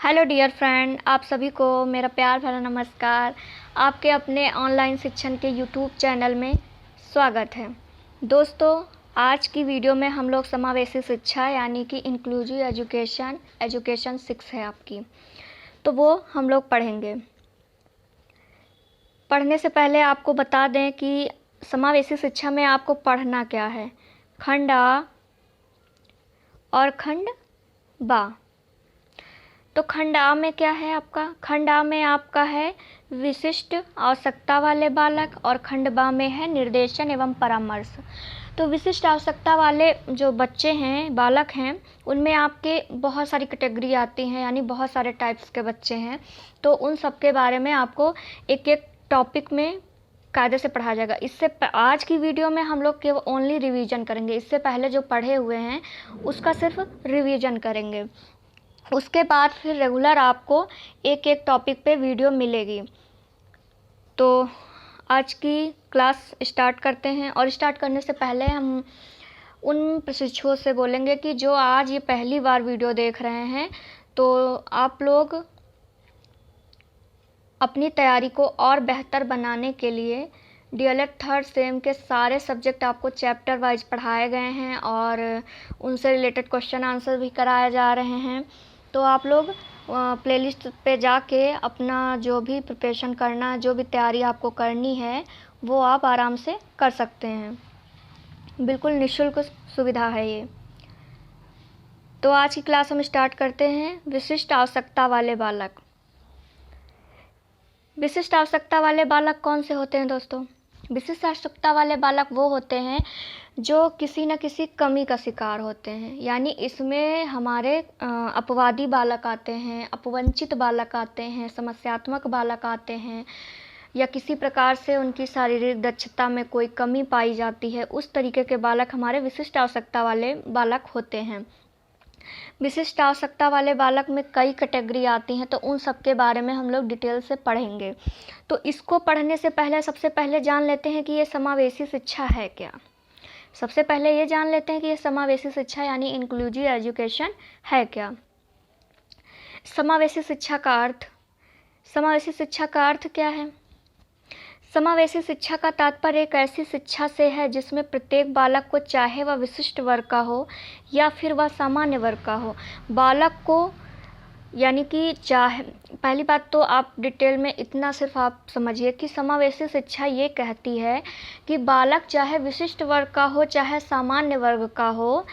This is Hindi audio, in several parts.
हेलो डियर फ्रेंड, आप सभी को मेरा प्यार भरा नमस्कार। आपके अपने ऑनलाइन शिक्षण के यूट्यूब चैनल में स्वागत है। दोस्तों, आज की वीडियो में हम लोग समावेशी शिक्षा यानी कि इंक्लूसिव एजुकेशन 6 है आपकी, तो वो हम लोग पढ़ेंगे। पढ़ने से पहले आपको बता दें कि समावेशी शिक्षा में आपको पढ़ना क्या है। खंड आ और खंड बा। तो खंड आ में क्या है आपका? खंड आ में आपका है विशिष्ट आवश्यकता वाले बालक और खंड बा में है निर्देशन एवं परामर्श। तो विशिष्ट आवश्यकता वाले जो बच्चे हैं, बालक हैं, उनमें आपके बहुत सारी कैटेगरी आती हैं, यानी बहुत सारे टाइप्स के बच्चे हैं। तो उन सब के बारे में आपको एक एक टॉपिक में कायदे से पढ़ाया जाएगा। आज की वीडियो में हम लोग केवल ओनली रिवीजन करेंगे। इससे पहले जो पढ़े हुए हैं उसका सिर्फ रिवीजन करेंगे। उसके बाद फिर रेगुलर आपको एक एक टॉपिक पे वीडियो मिलेगी। तो आज की क्लास स्टार्ट करते हैं, और स्टार्ट करने से पहले हम उन प्रशिक्षुओं से बोलेंगे कि जो आज ये पहली बार वीडियो देख रहे हैं, तो आप लोग अपनी तैयारी को और बेहतर बनाने के लिए डीएलएड 3rd सेम के सारे सब्जेक्ट आपको चैप्टर वाइज पढ़ाए गए हैं और उनसे रिलेटेड क्वेश्चन आंसर भी कराए जा रहे हैं। तो आप लोग प्लेलिस्ट पे जाके अपना जो भी प्रिपरेशन करना, जो भी तैयारी आपको करनी है, वो आप आराम से कर सकते हैं। बिल्कुल निःशुल्क सुविधा है ये। तो आज की क्लास हम स्टार्ट करते हैं। विशिष्ट आवश्यकता वाले बालक। विशिष्ट आवश्यकता वाले बालक कौन से होते हैं दोस्तों? विशिष्ट आवश्यकता वाले बालक वो होते हैं जो किसी न किसी कमी का शिकार होते हैं। यानी इसमें हमारे अपवादी बालक आते हैं, अपवंचित बालक आते हैं, समस्यात्मक बालक आते हैं, या किसी प्रकार से उनकी शारीरिक दक्षता में कोई कमी पाई जाती है। उस तरीके के बालक हमारे विशिष्ट आवश्यकता वाले बालक होते हैं। विशिष्ट आवश्यकता वाले बालक में कई कैटेगरी आती हैं, तो उन सब के बारे में हम लोग डिटेल से पढ़ेंगे। तो इसको पढ़ने से पहले सबसे पहले जान लेते हैं कि ये समावेशी शिक्षा है क्या। सबसे पहले ये जान लेते हैं कि ये समावेशी शिक्षा यानी इंक्लूसिव एजुकेशन है क्या। समावेशी शिक्षा का अर्थ। समावेशी शिक्षा का अर्थ क्या है? समावेशी शिक्षा का तात्पर्य एक ऐसी शिक्षा से है जिसमें प्रत्येक बालक को, चाहे वह विशिष्ट वर्ग का हो या फिर वह सामान्य वर्ग का हो, बालक को, यानी कि चाहे, पहली बात तो आप डिटेल में इतना सिर्फ आप समझिए कि समावेशी शिक्षा ये कहती है कि बालक चाहे विशिष्ट वर्ग का हो चाहे सामान्य वर्ग का हो,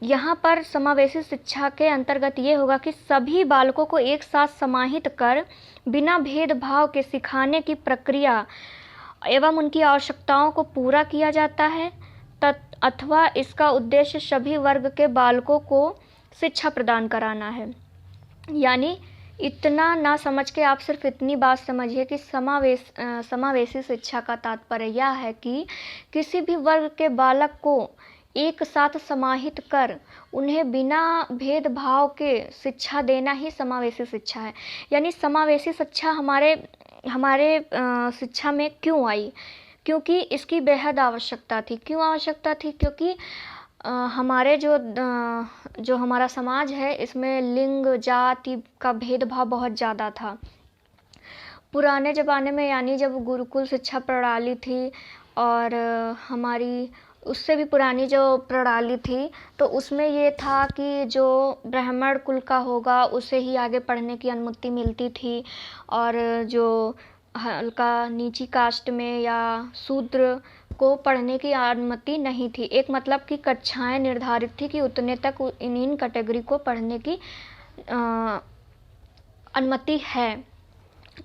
यहाँ पर समावेशी शिक्षा के अंतर्गत ये होगा कि सभी बालकों को एक साथ समाहित कर बिना भेदभाव के सिखाने की प्रक्रिया एवं उनकी आवश्यकताओं को पूरा किया जाता है, अथवा इसका उद्देश्य सभी वर्ग के बालकों को शिक्षा प्रदान कराना है। यानी इतना ना समझ के आप सिर्फ इतनी बात समझिए कि समावेशी शिक्षा का तात्पर्य यह है कि किसी भी वर्ग के बालक को एक साथ समाहित कर उन्हें बिना भेदभाव के शिक्षा देना ही समावेशी शिक्षा है। यानी समावेशी शिक्षा हमारे शिक्षा में क्यों आई? क्योंकि इसकी बेहद आवश्यकता थी। क्यों आवश्यकता थी? क्योंकि हमारे जो हमारा समाज है, इसमें लिंग जाति का भेदभाव बहुत ज़्यादा था पुराने ज़माने में। यानी जब गुरुकुल शिक्षा प्रणाली थी और हमारी उससे भी पुरानी जो प्रणाली थी, तो उसमें ये था कि जो ब्राह्मण कुल का होगा उसे ही आगे पढ़ने की अनुमति मिलती थी, और जो हल्का नीची कास्ट में या शूद्र को पढ़ने की अनुमति नहीं थी। एक मतलब की कक्षाएं निर्धारित थी कि उतने तक इन कैटेगरी को पढ़ने की अनुमति है।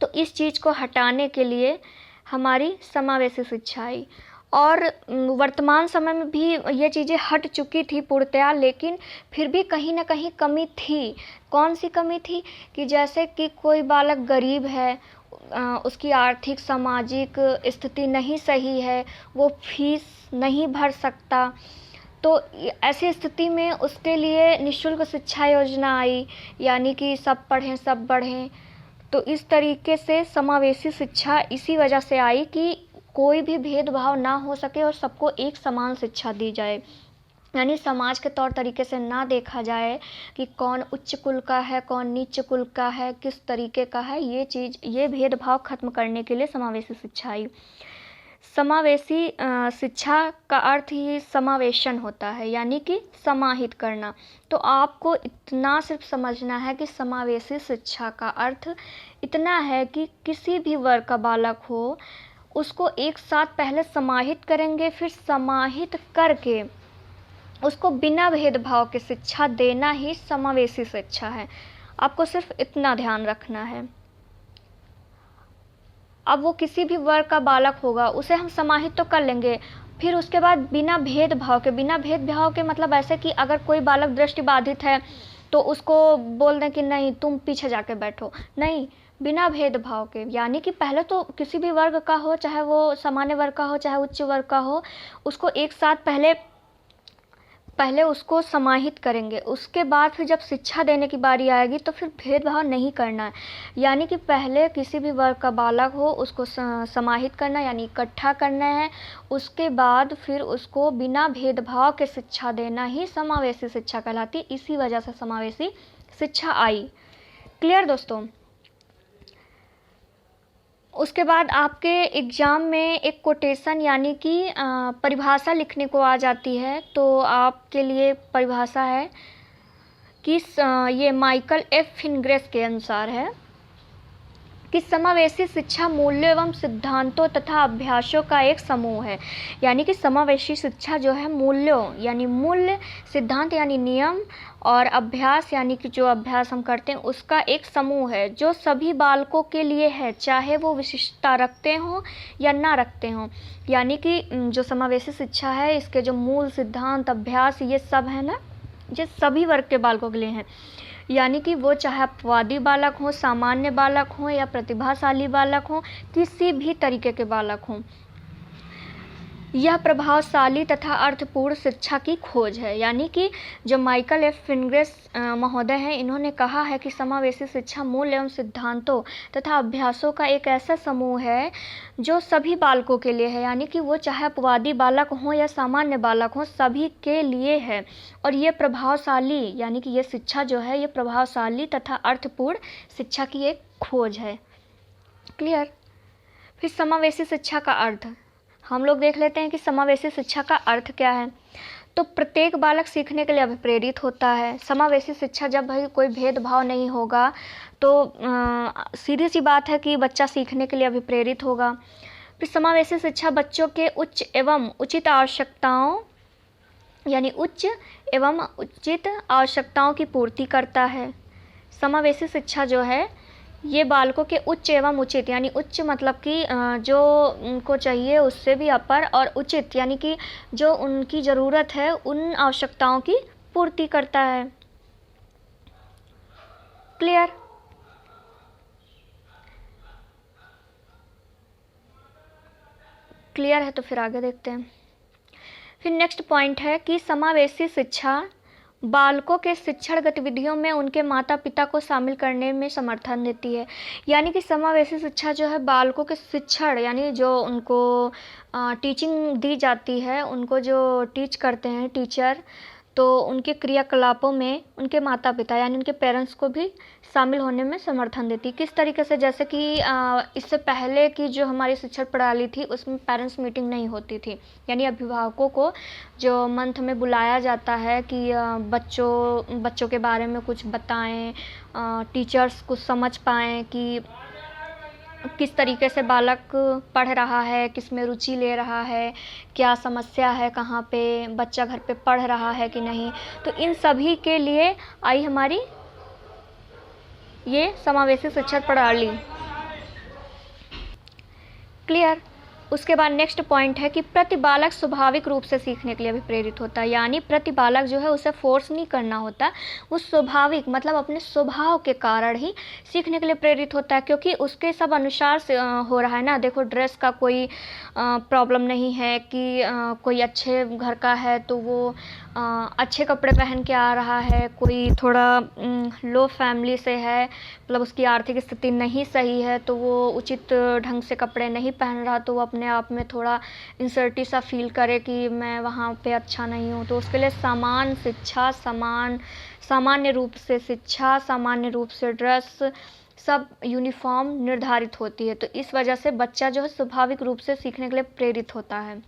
तो इस चीज़ को हटाने के लिए हमारी समावेशी शिक्षा आई, और वर्तमान समय में भी ये चीज़ें हट चुकी थी पूर्णतया, लेकिन फिर भी कहीं ना कहीं कमी थी। कौन सी कमी थी? कि जैसे कि कोई बालक गरीब है, उसकी आर्थिक सामाजिक स्थिति नहीं सही है, वो फीस नहीं भर सकता, तो ऐसी स्थिति में उसके लिए निःशुल्क शिक्षा योजना आई, यानी कि सब पढ़ें सब बढ़ें। तो इस तरीके से समावेशी शिक्षा इसी वजह से आई कि कोई भी भेदभाव ना हो सके और सबको एक समान शिक्षा दी जाए। यानी समाज के तौर तरीके से ना देखा जाए कि कौन उच्च कुल का है, कौन नीच कुल का है, किस तरीके का है, ये भेदभाव खत्म करने के लिए समावेशी शिक्षा आई। समावेशी शिक्षा का अर्थ ही समावेशन होता है, यानी कि समाहित करना। तो आपको इतना सिर्फ समझना है कि समावेशी शिक्षा का अर्थ इतना है कि किसी भी वर्ग का बालक हो, उसको एक साथ पहले समाहित करेंगे, फिर समाहित करके उसको बिना भेदभाव के शिक्षा देना ही समावेशी शिक्षा है। आपको सिर्फ इतना ध्यान रखना है। अब वो किसी भी वर्ग का बालक होगा, उसे हम समाहित तो कर लेंगे, फिर उसके बाद बिना भेदभाव के मतलब ऐसे कि अगर कोई बालक दृष्टिबाधित है तो उसको बोल दें कि नहीं तुम पीछे जाके बैठो, नहीं, बिना भेदभाव के। यानी कि पहले तो किसी भी वर्ग का हो, चाहे वो सामान्य वर्ग का हो चाहे उच्च वर्ग का हो, उसको एक साथ पहले उसको समाहित करेंगे। उसके बाद फिर जब शिक्षा देने की बारी आएगी तो फिर भेदभाव नहीं करना है। यानी कि पहले किसी भी वर्ग का बालक हो उसको समाहित करना यानी इकट्ठा करना है, उसके बाद फिर उसको बिना भेदभाव के शिक्षा देना ही समावेशी शिक्षा कहलाती। इसी वजह से समावेशी शिक्षा आई। क्लियर दोस्तों? उसके बाद आपके एग्ज़ाम में एक कोटेशन यानी कि परिभाषा लिखने को आ जाती है। तो आपके लिए परिभाषा है कि ये माइकल एफ फिनग्रेस के अनुसार है कि समावेशी शिक्षा मूल्यों एवं सिद्धांतों तथा अभ्यासों का एक समूह है। यानी कि समावेशी शिक्षा जो है मूल्यों यानी मूल्य, सिद्धांत यानी नियम, और अभ्यास यानी कि जो अभ्यास हम करते हैं उसका एक समूह है जो सभी बालकों के लिए है, चाहे वो विशिष्टता रखते हों या ना रखते हों। यानी कि जो समावेशी शिक्षा है इसके जो मूल, सिद्धांत, अभ्यास ये सब है ना, ये सभी वर्ग के बालकों के लिए हैं। यानी कि वो चाहे अपवादी बालक हों, सामान्य बालक हों या प्रतिभाशाली बालक हों, किसी भी तरीके के बालक हों। यह प्रभावशाली तथा अर्थपूर्ण शिक्षा की खोज है। यानी कि जो माइकल एफ फिनग्रेस महोदय हैं, इन्होंने कहा है कि समावेशी शिक्षा मूल एवं सिद्धांतों तथा अभ्यासों का एक ऐसा समूह है जो सभी बालकों के लिए है। यानी कि वो चाहे अपवादी बालक हों या सामान्य बालक हों, सभी के लिए है। और ये प्रभावशाली यानी कि ये शिक्षा जो है ये प्रभावशाली तथा अर्थपूर्ण शिक्षा की एक खोज है। क्लियर? फिर समावेशी शिक्षा का अर्थ हम लोग देख लेते हैं कि समावेशी शिक्षा का अर्थ क्या है। तो प्रत्येक बालक सीखने के लिए अभिप्रेरित होता है। समावेशी शिक्षा जब भाई कोई भेदभाव नहीं होगा तो सीधी सी बात है कि बच्चा सीखने के लिए अभिप्रेरित होगा। फिर समावेशी शिक्षा बच्चों के उच्च एवं उचित आवश्यकताओं यानी उच्च एवं उचित आवश्यकताओं की पूर्ति करता है। समावेशी शिक्षा जो है ये बालकों के उच्च एवं उचित यानी उच्च मतलब कि जो उनको चाहिए उससे भी अपर, और उचित यानी कि जो उनकी ज़रूरत है उन आवश्यकताओं की पूर्ति करता है। क्लियर? क्लियर है तो फिर आगे देखते हैं। फिर नेक्स्ट पॉइंट है कि समावेशी शिक्षा बालकों के शिक्षण गतिविधियों में उनके माता पिता को शामिल करने में समर्थन देती है। यानी कि समावेशी शिक्षा जो है बालकों के शिक्षण यानी जो उनको टीचिंग दी जाती है, उनको जो टीच करते हैं टीचर, तो उनके क्रियाकलापों में उनके माता पिता यानी उनके पेरेंट्स को भी शामिल होने में समर्थन देती है। किस तरीके से? जैसे कि इससे पहले की जो हमारी शिक्षण प्रणाली थी उसमें पेरेंट्स मीटिंग नहीं होती थी, यानी अभिभावकों को जो मंथ में बुलाया जाता है कि बच्चों के बारे में कुछ बताएं, टीचर्स कुछ समझ पाएँ कि किस तरीके से बालक पढ़ रहा है, किस में रुचि ले रहा है, क्या समस्या है, कहाँ पे बच्चा घर पे पढ़ रहा है कि नहीं। तो इन सभी के लिए आई हमारी ये समावेशी शिक्षा प्रणाली। क्लियर? उसके बाद नेक्स्ट पॉइंट है कि प्रति बालक स्वाभाविक रूप से सीखने के लिए भी प्रेरित होता है। यानी प्रति बालक जो है उसे फोर्स नहीं करना होता, वो स्वाभाविक मतलब अपने स्वभाव के कारण ही सीखने के लिए प्रेरित होता है, क्योंकि उसके सब अनुसार से हो रहा है ना। देखो ड्रेस का कोई प्रॉब्लम नहीं है कि कोई अच्छे घर का है तो वो अच्छे कपड़े पहन के आ रहा है, कोई थोड़ा लो फैमिली से है, मतलब उसकी आर्थिक स्थिति नहीं सही है, तो वो उचित ढंग से कपड़े नहीं पहन रहा, तो वो अपने आप में थोड़ा इंसर्टी सा फील करे कि मैं वहाँ पे अच्छा नहीं हूँ। तो उसके लिए समान शिक्षा, सामान्य रूप से शिक्षा, सामान्य रूप से ड्रेस, सब यूनिफॉर्म निर्धारित होती है। तो इस वजह से बच्चा जो है स्वाभाविक रूप से सीखने के लिए प्रेरित होता है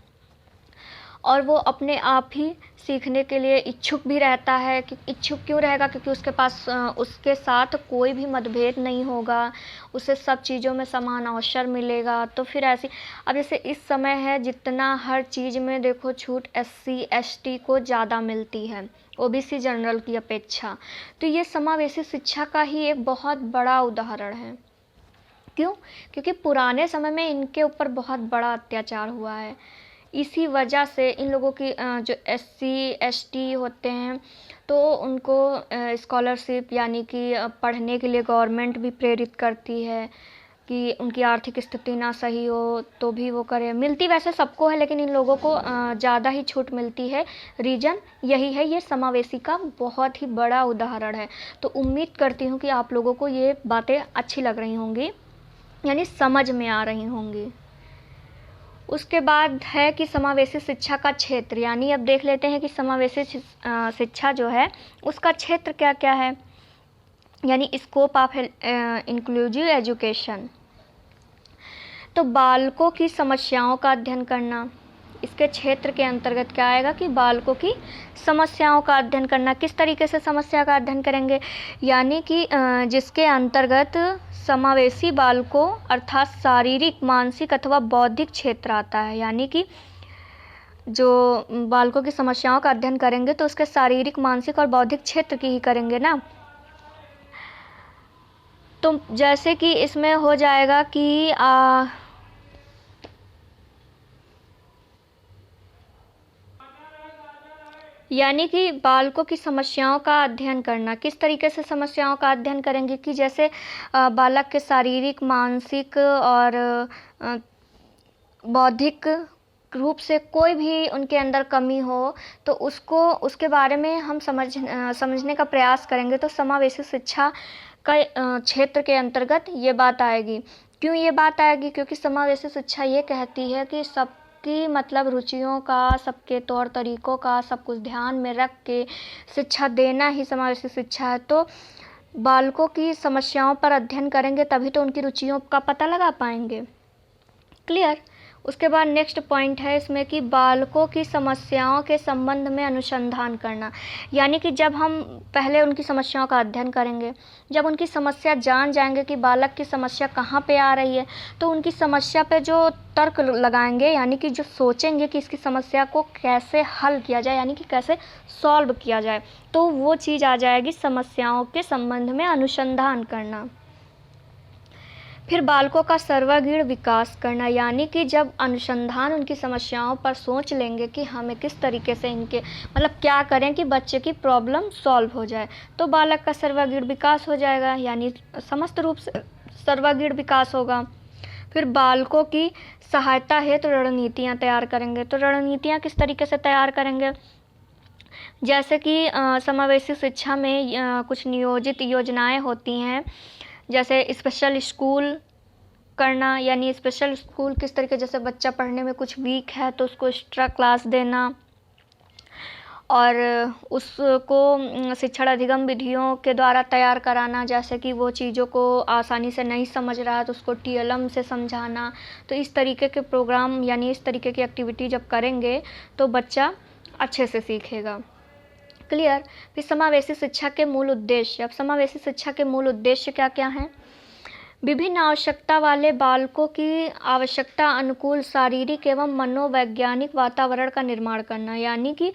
और वो अपने आप ही सीखने के लिए इच्छुक भी रहता है। कि इच्छुक क्यों रहेगा? क्योंकि उसके पास उसके साथ कोई भी मतभेद नहीं होगा, उसे सब चीज़ों में समान अवसर मिलेगा। तो फिर ऐसी, अब जैसे इस समय है जितना हर चीज़ में देखो छूट SC ST को ज़्यादा मिलती है OBC जनरल की अपेक्षा, तो ये समावेशी शिक्षा का ही एक बहुत बड़ा उदाहरण है। क्यों? क्योंकि पुराने समय में इनके ऊपर बहुत बड़ा अत्याचार हुआ है। इसी वजह से इन लोगों की जो SC ST होते हैं तो उनको स्कॉलरशिप यानी कि पढ़ने के लिए गवर्नमेंट भी प्रेरित करती है कि उनकी आर्थिक स्थिति ना सही हो तो भी वो करें। मिलती वैसे सबको है, लेकिन इन लोगों को ज़्यादा ही छूट मिलती है। रीज़न यही है, ये समावेशी का बहुत ही बड़ा उदाहरण है। तो उम्मीद करती हूँ कि आप लोगों को ये बातें अच्छी लग रही होंगी, यानी समझ में आ रही होंगी। उसके बाद है कि समावेशी शिक्षा का क्षेत्र, यानी अब देख लेते हैं कि समावेशी शिक्षा जो है उसका क्षेत्र क्या क्या है, यानी स्कोप ऑफ इंक्लूसिव एजुकेशन। तो बालकों की समस्याओं का अध्ययन करना, इसके क्षेत्र के अंतर्गत क्या आएगा कि बालकों की समस्याओं का अध्ययन करना। किस तरीके से समस्या का अध्ययन करेंगे? यानी कि जिसके अंतर्गत समावेशी बालकों अर्थात शारीरिक, मानसिक अथवा बौद्धिक क्षेत्र आता है। यानी कि जो बालकों की समस्याओं का अध्ययन करेंगे तो उसके शारीरिक, मानसिक और बौद्धिक क्षेत्र की ही करेंगे ना। तो जैसे कि इसमें हो जाएगा कि यानी कि बालकों की समस्याओं का अध्ययन करना। किस तरीके से समस्याओं का अध्ययन करेंगे कि जैसे बालक के शारीरिक, मानसिक और बौद्धिक रूप से कोई भी उनके अंदर कमी हो तो उसको, उसके बारे में हम समझने का प्रयास करेंगे। तो समावेशी शिक्षा का क्षेत्र के अंतर्गत ये बात आएगी। क्यों ये बात आएगी? क्योंकि समावेशी शिक्षा ये कहती है कि सबकी मतलब रुचियों का, सबके तौर तरीकों का सब कुछ ध्यान में रख के शिक्षा देना ही समावेशी शिक्षा है। तो बालकों की समस्याओं पर अध्ययन करेंगे तभी तो उनकी रुचियों का पता लगा पाएंगे। क्लियर? उसके बाद नेक्स्ट पॉइंट है इसमें कि बालकों की समस्याओं के संबंध में अनुसंधान करना। यानी कि जब हम पहले उनकी समस्याओं का अध्ययन करेंगे, जब उनकी समस्या जान जाएंगे कि बालक की समस्या कहाँ पे आ रही है, तो उनकी समस्या पे जो तर्क लगाएंगे, यानी कि जो सोचेंगे कि इसकी समस्या को कैसे हल किया जाए, यानी कि कैसे सॉल्व किया जाए, तो वो चीज़ आ जाएगी समस्याओं के संबंध में अनुसंधान करना। फिर बालकों का सर्वांगीण विकास करना, यानी कि जब अनुसंधान उनकी समस्याओं पर सोच लेंगे कि हमें किस तरीके से इनके मतलब क्या करें कि बच्चे की प्रॉब्लम सॉल्व हो जाए, तो बालक का सर्वांगीण विकास हो जाएगा, यानी समस्त रूप से सर्वांगीण विकास होगा। फिर बालकों की सहायता है तो रणनीतियाँ तैयार करेंगे। तो रणनीतियाँ किस तरीके से तैयार करेंगे? जैसे कि समावेशी शिक्षा में कुछ नियोजित योजनाएं होती हैं, जैसे स्पेशल स्कूल करना, यानी स्पेशल स्कूल किस तरीके, जैसे बच्चा पढ़ने में कुछ वीक है तो उसको एक्स्ट्रा क्लास देना और उसको शिक्षण अधिगम विधियों के द्वारा तैयार कराना। जैसे कि वो चीज़ों को आसानी से नहीं समझ रहा है तो उसको TLM से समझाना। तो इस तरीके के प्रोग्राम यानी इस तरीके की एक्टिविटी जब करेंगे तो बच्चा अच्छे से सीखेगा। क्लियर? फिर समावेशी शिक्षा के मूल उद्देश्य। अब समावेशी शिक्षा के मूल उद्देश्य क्या क्या हैं? विभिन्न आवश्यकता वाले बालकों की आवश्यकता अनुकूल शारीरिक एवं मनोवैज्ञानिक वातावरण का निर्माण करना। यानी कि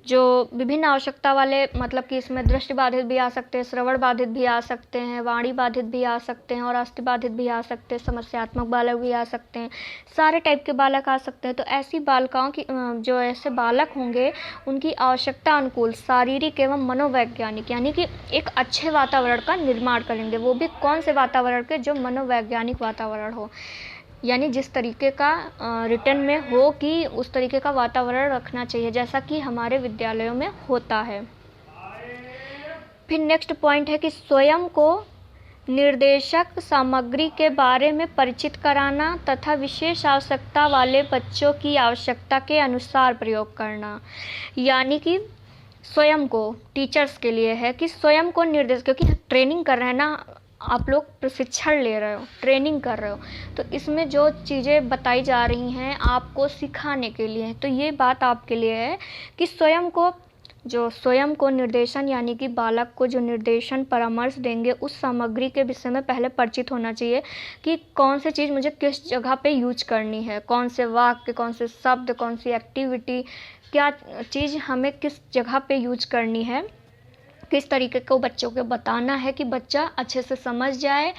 जो विभिन्न आवश्यकता वाले, मतलब कि इसमें दृष्टि बाधित भी आ सकते हैं, श्रवण बाधित भी आ सकते हैं, वाणी बाधित भी आ सकते हैं और अस्थि बाधित भी आ सकते हैं, समस्यात्मक बालक भी आ सकते हैं, सारे टाइप के बालक आ सकते हैं। तो ऐसी बालिकाओं की, जो ऐसे बालक होंगे उनकी आवश्यकता अनुकूल शारीरिक एवं मनोवैज्ञानिक, यानी कि एक अच्छे वातावरण का निर्माण करेंगे। वो भी कौन से वातावरण के? जो मनोवैज्ञानिक वातावरण हो। यानी जिस तरीके का रिटर्न में हो कि उस तरीके का वातावरण रखना चाहिए, जैसा कि हमारे विद्यालयों में होता है। फिर नेक्स्ट पॉइंट है कि स्वयं को निर्देशक सामग्री के बारे में परिचित कराना तथा विशेष आवश्यकता वाले बच्चों की आवश्यकता के अनुसार प्रयोग करना। यानी कि स्वयं को, टीचर्स के लिए है कि स्वयं को निर्देश, क्योंकि ट्रेनिंग कर रहे हैं ना आप लोग, प्रशिक्षण ले रहे हो, ट्रेनिंग कर रहे हो, तो इसमें जो चीज़ें बताई जा रही हैं आपको सिखाने के लिए, तो ये बात आपके लिए है कि स्वयं को निर्देशन, यानी कि बालक को जो निर्देशन परामर्श देंगे उस सामग्री के विषय में पहले परिचित होना चाहिए कि कौन सी चीज़ मुझे किस जगह पे यूज करनी है, कौन से वाक्य, कौन से शब्द, कौन सी एक्टिविटी, क्या चीज़ हमें किस जगह पे यूज करनी है, किस तरीके को बच्चों को बताना है कि बच्चा अच्छे से समझ जाए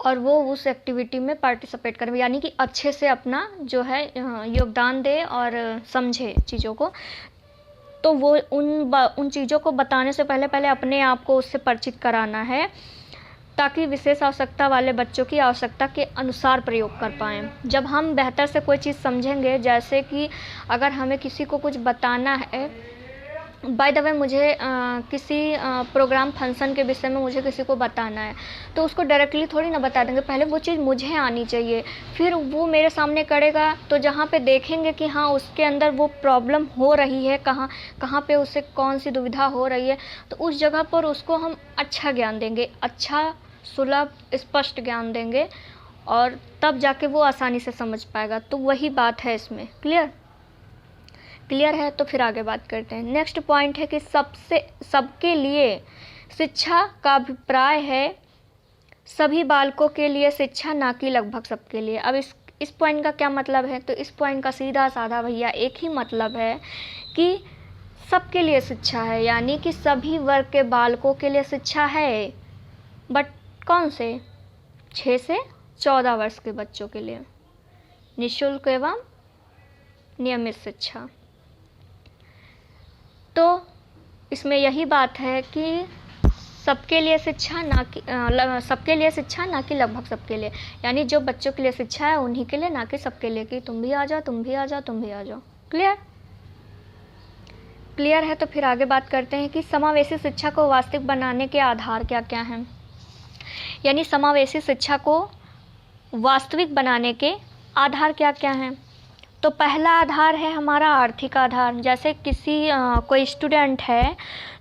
और वो उस एक्टिविटी में पार्टिसिपेट करे, यानी कि अच्छे से अपना जो है योगदान दे और समझे चीज़ों को। तो वो उन चीज़ों को बताने से पहले अपने आप को उससे परिचित कराना है, ताकि विशेष आवश्यकता वाले बच्चों की आवश्यकता के अनुसार प्रयोग कर पाएँ। जब हम बेहतर से कोई चीज़ समझेंगे, जैसे कि अगर हमें किसी को कुछ बताना है, बाय द वे मुझे किसी प्रोग्राम फंक्शन के विषय में मुझे किसी को बताना है, तो उसको डायरेक्टली थोड़ी ना बता देंगे, पहले वो चीज़ मुझे आनी चाहिए, फिर वो मेरे सामने करेगा, तो जहाँ पे देखेंगे कि हाँ उसके अंदर वो प्रॉब्लम हो रही है, कहाँ पे उसे कौन सी दुविधा हो रही है, तो उस जगह पर उसको हम अच्छा ज्ञान देंगे, अच्छा सुलभ स्पष्ट ज्ञान देंगे, और तब जाके वो आसानी से समझ पाएगा। तो वही बात है इसमें। क्लियर है? तो फिर आगे बात करते हैं। नेक्स्ट पॉइंट है कि सबके लिए शिक्षा का अभिप्राय है सभी बालकों के लिए शिक्षा, ना कि लगभग सबके लिए। अब इस पॉइंट का क्या मतलब है? तो इस पॉइंट का सीधा साधा भैया एक ही मतलब है कि सबके लिए शिक्षा है, यानी कि सभी वर्ग के बालकों के लिए शिक्षा है, बट कौन से? 6 से 14 वर्ष के बच्चों के लिए निःशुल्क एवं नियमित शिक्षा। तो इसमें यही बात है कि सबके लिए शिक्षा ना कि लगभग सबके लिए, यानी जो बच्चों के लिए शिक्षा है उन्हीं के लिए, ना कि सबके लिए कि तुम भी आ जाओ, तुम भी आ जाओ, तुम भी आ जाओ। क्लियर है? तो फिर आगे बात करते हैं कि समावेशी शिक्षा को वास्तविक बनाने के आधार क्या क्या हैं। यानी समावेशी शिक्षा को वास्तविक बनाने के आधार क्या क्या हैं। तो पहला आधार है हमारा आर्थिक आधार। जैसे कोई स्टूडेंट है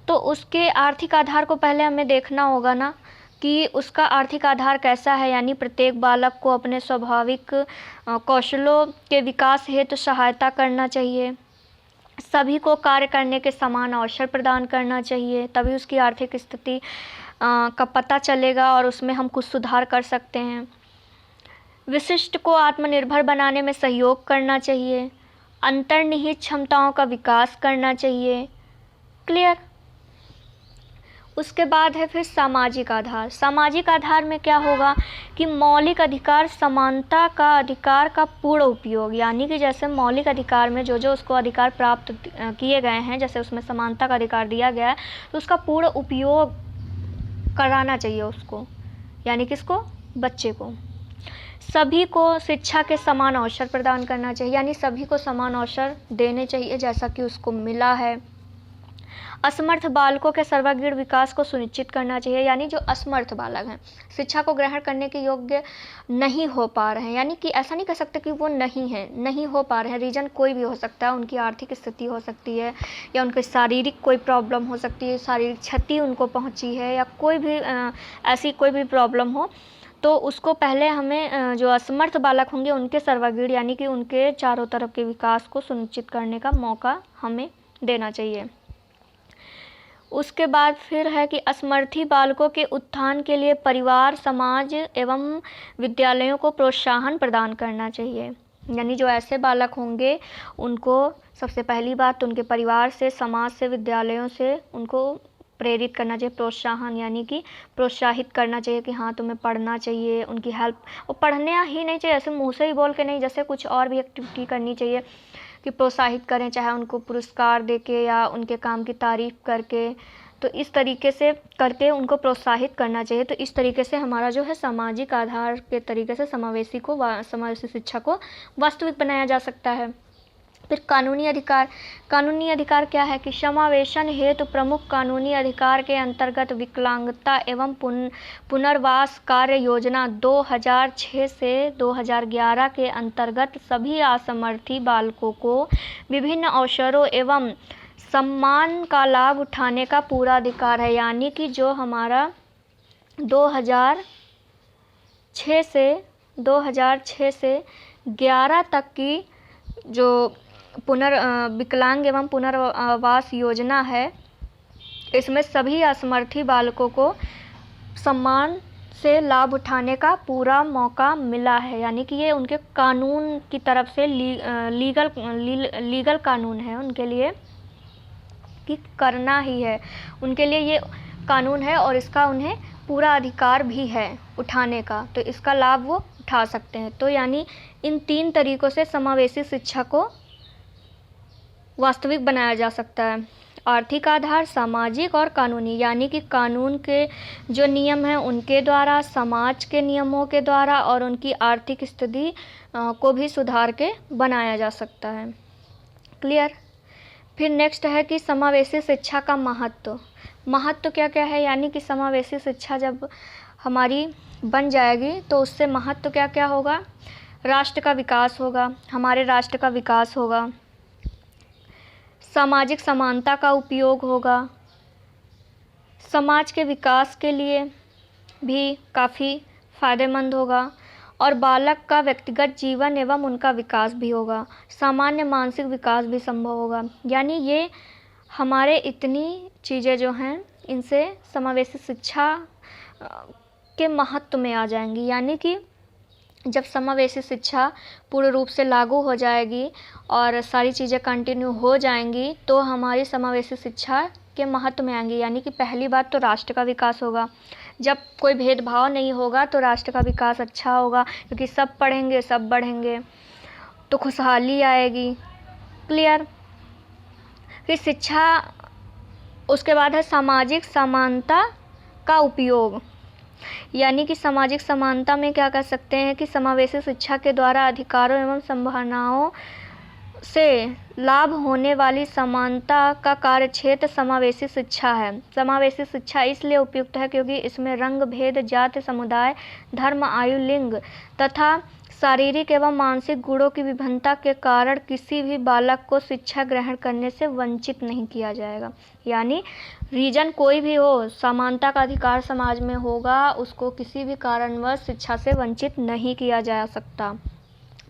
तो उसके आर्थिक आधार को पहले हमें देखना होगा ना कि उसका आर्थिक आधार कैसा है, यानी प्रत्येक बालक को अपने स्वाभाविक कौशलों के विकास हेतु सहायता करना चाहिए, सभी को कार्य करने के समान अवसर प्रदान करना चाहिए, तभी उसकी आर्थिक स्थिति का पता चलेगा और उसमें हम कुछ सुधार कर सकते हैं। विशिष्ट को आत्मनिर्भर बनाने में सहयोग करना चाहिए, अंतर्निहित क्षमताओं का विकास करना चाहिए। क्लियर? उसके बाद है फिर सामाजिक आधार। सामाजिक आधार में क्या होगा कि मौलिक अधिकार समानता का अधिकार का पूर्ण उपयोग, यानी कि जैसे मौलिक अधिकार में जो उसको अधिकार प्राप्त किए गए हैं, जैसे उसमें समानता का अधिकार दिया गया है, तो उसका पूर्ण उपयोग कराना चाहिए उसको, यानी किसको? बच्चे को। सभी को शिक्षा के समान अवसर प्रदान करना चाहिए, यानी सभी को समान अवसर देने चाहिए जैसा कि उसको मिला है। असमर्थ बालकों के सर्वांगीण विकास को सुनिश्चित करना चाहिए, यानी जो असमर्थ बालक हैं, शिक्षा को ग्रहण करने के योग्य नहीं हो पा रहे हैं, यानी कि ऐसा नहीं कह सकते कि वो नहीं हो पा रहे हैं। रीज़न कोई भी हो सकता है, उनकी आर्थिक स्थिति हो सकती है, या उनके शारीरिक कोई प्रॉब्लम हो सकती है, शारीरिक क्षति उनको पहुँची है, या कोई भी ऐसी कोई भी प्रॉब्लम हो, तो उसको पहले हमें जो असमर्थ बालक होंगे उनके सर्वांगीण, यानी कि उनके चारों तरफ के विकास को सुनिश्चित करने का मौका हमें देना चाहिए। उसके बाद फिर है कि असमर्थी बालकों के उत्थान के लिए परिवार, समाज एवं विद्यालयों को प्रोत्साहन प्रदान करना चाहिए, यानी जो ऐसे बालक होंगे उनको सबसे पहली बात उनके परिवार से, समाज से, विद्यालयों से उनको प्रेरित करना चाहिए, प्रोत्साहन यानी कि प्रोत्साहित करना चाहिए कि हाँ तुम्हें पढ़ना चाहिए, उनकी हेल्प, और पढ़ना ही नहीं चाहिए ऐसे मुँह से ही बोल के नहीं, जैसे कुछ और भी एक्टिविटी करनी चाहिए कि प्रोत्साहित करें, चाहे उनको पुरस्कार देके या उनके काम की तारीफ़ करके, तो इस तरीके से करके उनको प्रोत्साहित करना चाहिए। तो इस तरीके से हमारा जो है सामाजिक आधार के तरीके से समावेशी शिक्षा को वास्तविक बनाया जा सकता है। फिर कानूनी अधिकार। कानूनी अधिकार क्या है कि समावेशन हेतु प्रमुख कानूनी अधिकार के अंतर्गत विकलांगता एवं पुनर्वास कार्य योजना 2006 से 2011 के अंतर्गत सभी असमर्थी बालकों को विभिन्न अवसरों एवं सम्मान का लाभ उठाने का पूरा अधिकार है। यानी कि जो हमारा 2006 से 11 तक की जो विकलांग एवं पुनर्वास योजना है, इसमें सभी असमर्थी बालकों को सम्मान से लाभ उठाने का पूरा मौका मिला है। यानी कि ये उनके कानून की तरफ से लीगल कानून है उनके लिए कि करना ही है, उनके लिए ये कानून है और इसका उन्हें पूरा अधिकार भी है उठाने का, तो इसका लाभ वो उठा सकते हैं। तो यानी इन 3 तरीक़ों से समावेशी शिक्षा को वास्तविक बनाया जा सकता है। आर्थिक आधार, सामाजिक और कानूनी। यानी कि कानून के जो नियम हैं उनके द्वारा, समाज के नियमों के द्वारा और उनकी आर्थिक स्थिति को भी सुधार के बनाया जा सकता है। क्लियर। फिर नेक्स्ट है कि समावेशी शिक्षा का महत्व। महत्व क्या क्या है, यानी कि समावेशी शिक्षा जब हमारी बन जाएगी तो उससे महत्व क्या क्या होगा। राष्ट्र का विकास होगा, हमारे राष्ट्र का विकास होगा, सामाजिक समानता का उपयोग होगा, समाज के विकास के लिए भी काफ़ी फ़ायदेमंद होगा और बालक का व्यक्तिगत जीवन एवं उनका विकास भी होगा, सामान्य मानसिक विकास भी संभव होगा। यानी ये हमारे इतनी चीज़ें जो हैं इनसे समावेशी शिक्षा के महत्व में आ जाएंगी। यानी कि जब समावेशी शिक्षा पूर्ण रूप से लागू हो जाएगी और सारी चीज़ें कंटिन्यू हो जाएंगी तो हमारी समावेशी शिक्षा के महत्व में आएंगी। यानी कि पहली बात तो राष्ट्र का विकास होगा। जब कोई भेदभाव नहीं होगा तो राष्ट्र का विकास अच्छा होगा, क्योंकि सब पढ़ेंगे सब बढ़ेंगे तो खुशहाली आएगी। क्लियर। फिर शिक्षा, उसके बाद है सामाजिक समानता का उपयोग। यानी कि सामाजिक समानता में क्या कर सकते हैं कि समावेशी शिक्षा के द्वारा अधिकारों एवं संभावनाओं से लाभ होने वाली समानता का कार्यक्षेत्र समावेशी शिक्षा है। समावेशी शिक्षा इसलिए उपयुक्त है क्योंकि इसमें रंग भेद, जाति, समुदाय, धर्म, आयु, लिंग तथा शारीरिक एवं मानसिक गुणों की विभिन्नता के कारण किसी भी बालक को शिक्षा ग्रहण करने से वंचित नहीं किया जाएगा। यानी रीजन कोई भी हो, समानता का अधिकार समाज में होगा, उसको किसी भी कारणवश शिक्षा से वंचित नहीं किया जा सकता।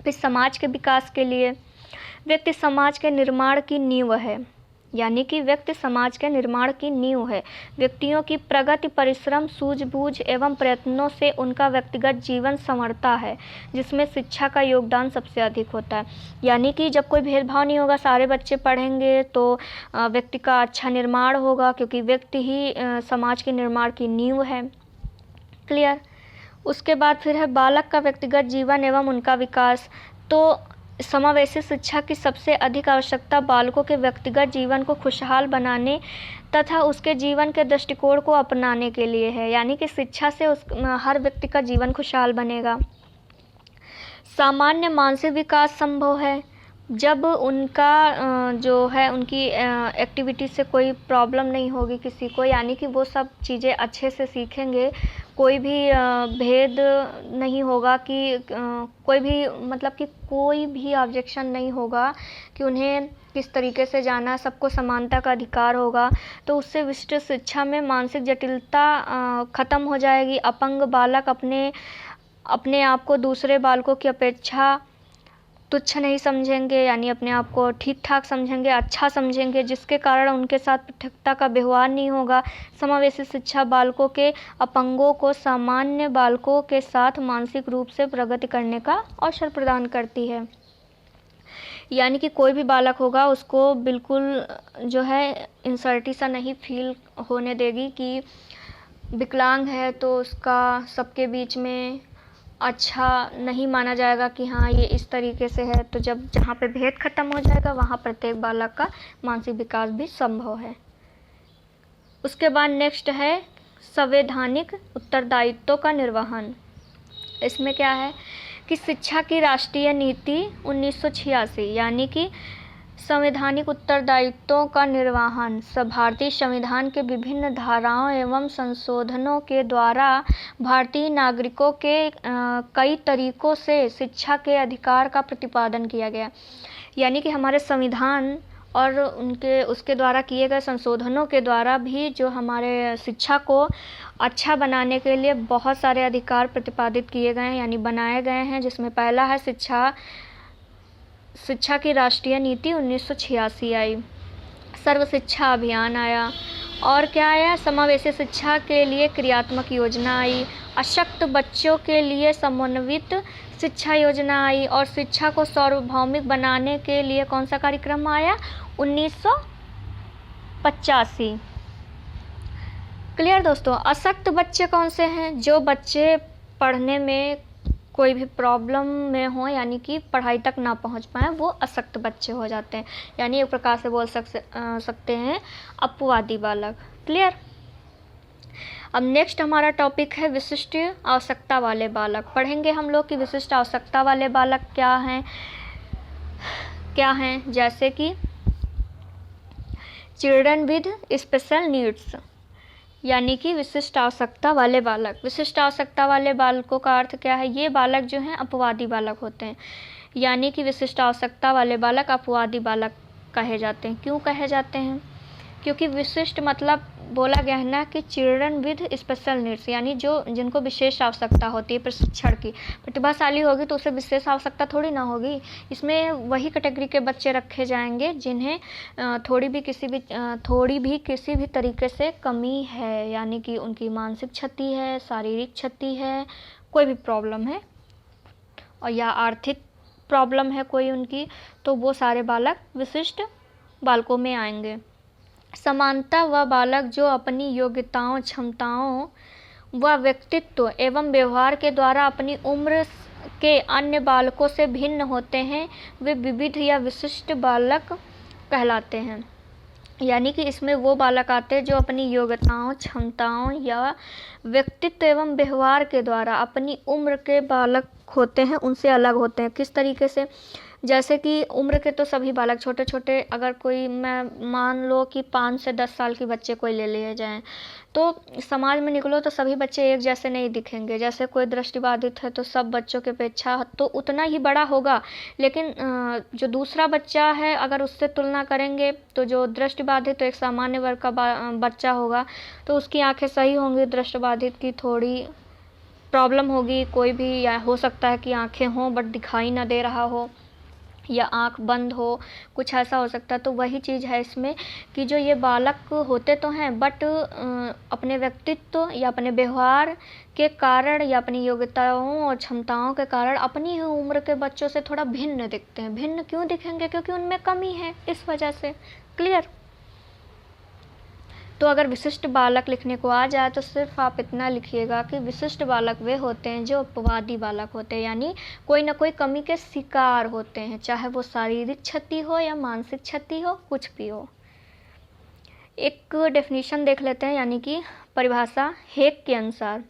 फिर समाज के विकास के लिए व्यक्ति समाज के निर्माण की नींव है। यानी कि व्यक्ति समाज के निर्माण की नींव है। व्यक्तियों की प्रगति परिश्रम, सूझबूझ एवं प्रयत्नों से उनका व्यक्तिगत जीवन संवरता है, जिसमें शिक्षा का योगदान सबसे अधिक होता है। यानी कि जब कोई भेदभाव नहीं होगा, सारे बच्चे पढ़ेंगे तो व्यक्ति का अच्छा निर्माण होगा, क्योंकि व्यक्ति ही समाज के निर्माण की नींव है। क्लियर। उसके बाद फिर है बालक का व्यक्तिगत जीवन एवं उनका विकास। तो समावेशी शिक्षा की सबसे अधिक आवश्यकता बालकों के व्यक्तिगत जीवन को खुशहाल बनाने तथा उसके जीवन के दृष्टिकोण को अपनाने के लिए है। यानी कि शिक्षा से हर व्यक्ति का जीवन खुशहाल बनेगा। सामान्य मानसिक विकास संभव है जब उनका जो है उनकी एक्टिविटी से कोई प्रॉब्लम नहीं होगी किसी को। यानी कि वो सब चीज़ें अच्छे से सीखेंगे, कोई भी भेद नहीं होगा कि कोई भी मतलब कि कोई भी ऑब्जेक्शन नहीं होगा कि उन्हें किस तरीके से जाना, सबको समानता का अधिकार होगा। तो उससे विशिष्ट शिक्षा में मानसिक जटिलता ख़त्म हो जाएगी। अपंग बालक अपने आप को दूसरे बालकों की अपेक्षा तुच्छ नहीं समझेंगे, यानी अपने आप को ठीक ठाक समझेंगे, अच्छा समझेंगे, जिसके कारण उनके साथ पृथकता का व्यवहार नहीं होगा। समावेशी शिक्षा बालकों के अपंगों को सामान्य बालकों के साथ मानसिक रूप से प्रगति करने का अवसर प्रदान करती है। यानी कि कोई भी बालक होगा उसको बिल्कुल जो है इंसल्टी सा नहीं फील होने देगी कि विकलांग है तो उसका सबके बीच में अच्छा नहीं माना जाएगा कि हाँ ये इस तरीके से है। तो जब जहाँ पे भेद खत्म हो जाएगा वहाँ प्रत्येक बालक का मानसिक विकास भी संभव है। उसके बाद नेक्स्ट है संवैधानिक उत्तरदायित्वों का निर्वहन। इसमें क्या है कि शिक्षा की राष्ट्रीय नीति 1986 यानी कि संवैधानिक उत्तरदायित्वों का निर्वहन भारतीय संविधान के विभिन्न धाराओं एवं संशोधनों के द्वारा भारतीय नागरिकों के कई तरीकों से शिक्षा के अधिकार का प्रतिपादन किया गया। यानी कि हमारे संविधान और उसके द्वारा किए गए संशोधनों के द्वारा भी जो हमारे शिक्षा को अच्छा बनाने के लिए बहुत सारे अधिकार प्रतिपादित किए गए हैं यानी बनाए गए हैं, जिसमें पहला है शिक्षा की राष्ट्रीय नीति 1986 आई, सर्व शिक्षा अभियान आया, और क्या आया, समावेशी शिक्षा के लिए क्रियात्मक योजना आई, अशक्त बच्चों के लिए समन्वित शिक्षा योजना आई, और शिक्षा को सार्वभौमिक बनाने के लिए कौन सा कार्यक्रम आया, 1985। क्लियर दोस्तों। अशक्त बच्चे कौन से हैं? जो बच्चे पढ़ने में कोई भी प्रॉब्लम में हो यानी कि पढ़ाई तक ना पहुंच पाए, वो अशक्त बच्चे हो जाते हैं, यानी एक प्रकार से बोल सकते हैं अपवादी बालक। क्लियर। अब नेक्स्ट हमारा टॉपिक है विशिष्ट आवश्यकता वाले बालक। पढ़ेंगे हम लोग कि विशिष्ट आवश्यकता वाले बालक क्या हैं, जैसे कि चिल्ड्रन विद स्पेशल नीड्स यानी कि विशिष्ट आवश्यकता वाले बालक। विशिष्ट आवश्यकता वाले बालकों का अर्थ क्या है? ये बालक जो हैं अपवादी बालक होते हैं, यानी कि विशिष्ट आवश्यकता वाले बालक अपवादी बालक कहे जाते हैं। क्यों कहे जाते हैं? क्योंकि विशिष्ट मतलब बोला गया है ना कि चिल्ड्रन विद स्पेशल नीड्स, यानी जिनको विशेष आवश्यकता होती है प्रशिक्षण की। प्रतिभाशाली होगी तो उसे विशेष आवश्यकता थोड़ी ना होगी। इसमें वही कैटेगरी के बच्चे रखे जाएंगे जिन्हें थोड़ी भी किसी भी तरीके से कमी है, यानी कि उनकी मानसिक क्षति है, शारीरिक क्षति है, कोई भी प्रॉब्लम है, और या आर्थिक प्रॉब्लम है कोई उनकी, तो वो सारे बालक विशिष्ट बालकों में आएंगे। समानता वह बालक जो अपनी योग्यताओं, क्षमताओं व व्यक्तित्व एवं व्यवहार के द्वारा अपनी उम्र के अन्य बालकों से भिन्न होते हैं, वे विविध या विशिष्ट बालक कहलाते हैं। यानी कि इसमें वो बालक आते हैं जो अपनी योग्यताओं, क्षमताओं या व्यक्तित्व एवं व्यवहार के द्वारा अपनी उम्र के बालक होते हैं, उनसे अलग होते हैं। किस तरीके से? जैसे कि उम्र के तो सभी बालक छोटे छोटे, अगर कोई मैं मान लो कि 5 से 10 साल के बच्चे कोई ले लिए जाएं, तो समाज में निकलो तो सभी बच्चे एक जैसे नहीं दिखेंगे। जैसे कोई दृष्टिबाधित है तो सब बच्चों की अपेक्षा तो उतना ही बड़ा होगा, लेकिन जो दूसरा बच्चा है अगर उससे तुलना करेंगे तो जो दृष्टिबाधित तो एक सामान्य वर्ग का बच्चा होगा, तो उसकी आंखें सही होंगी, दृष्टिबाधित की थोड़ी प्रॉब्लम होगी, कोई भी, या हो सकता है कि आंखें हों बट दिखाई ना दे रहा हो, या आँख बंद हो, कुछ ऐसा हो सकता है। तो वही चीज़ है इसमें कि जो ये बालक होते तो हैं बट अपने व्यक्तित्व या अपने व्यवहार के कारण या अपनी योग्यताओं और क्षमताओं के कारण अपनी ही उम्र के बच्चों से थोड़ा भिन्न दिखते हैं। भिन्न क्यों दिखेंगे? क्योंकि उनमें कमी है, इस वजह से। क्लियर। तो अगर विशिष्ट बालक लिखने को आ जाए तो सिर्फ आप इतना लिखिएगा कि विशिष्ट बालक वे होते हैं जो अपवादी बालक होते हैं, यानी कोई ना कोई कमी के शिकार होते हैं, चाहे वो शारीरिक क्षति हो या मानसिक क्षति हो, कुछ भी हो। एक डेफिनेशन देख लेते हैं, यानी कि परिभाषा हेक के अनुसार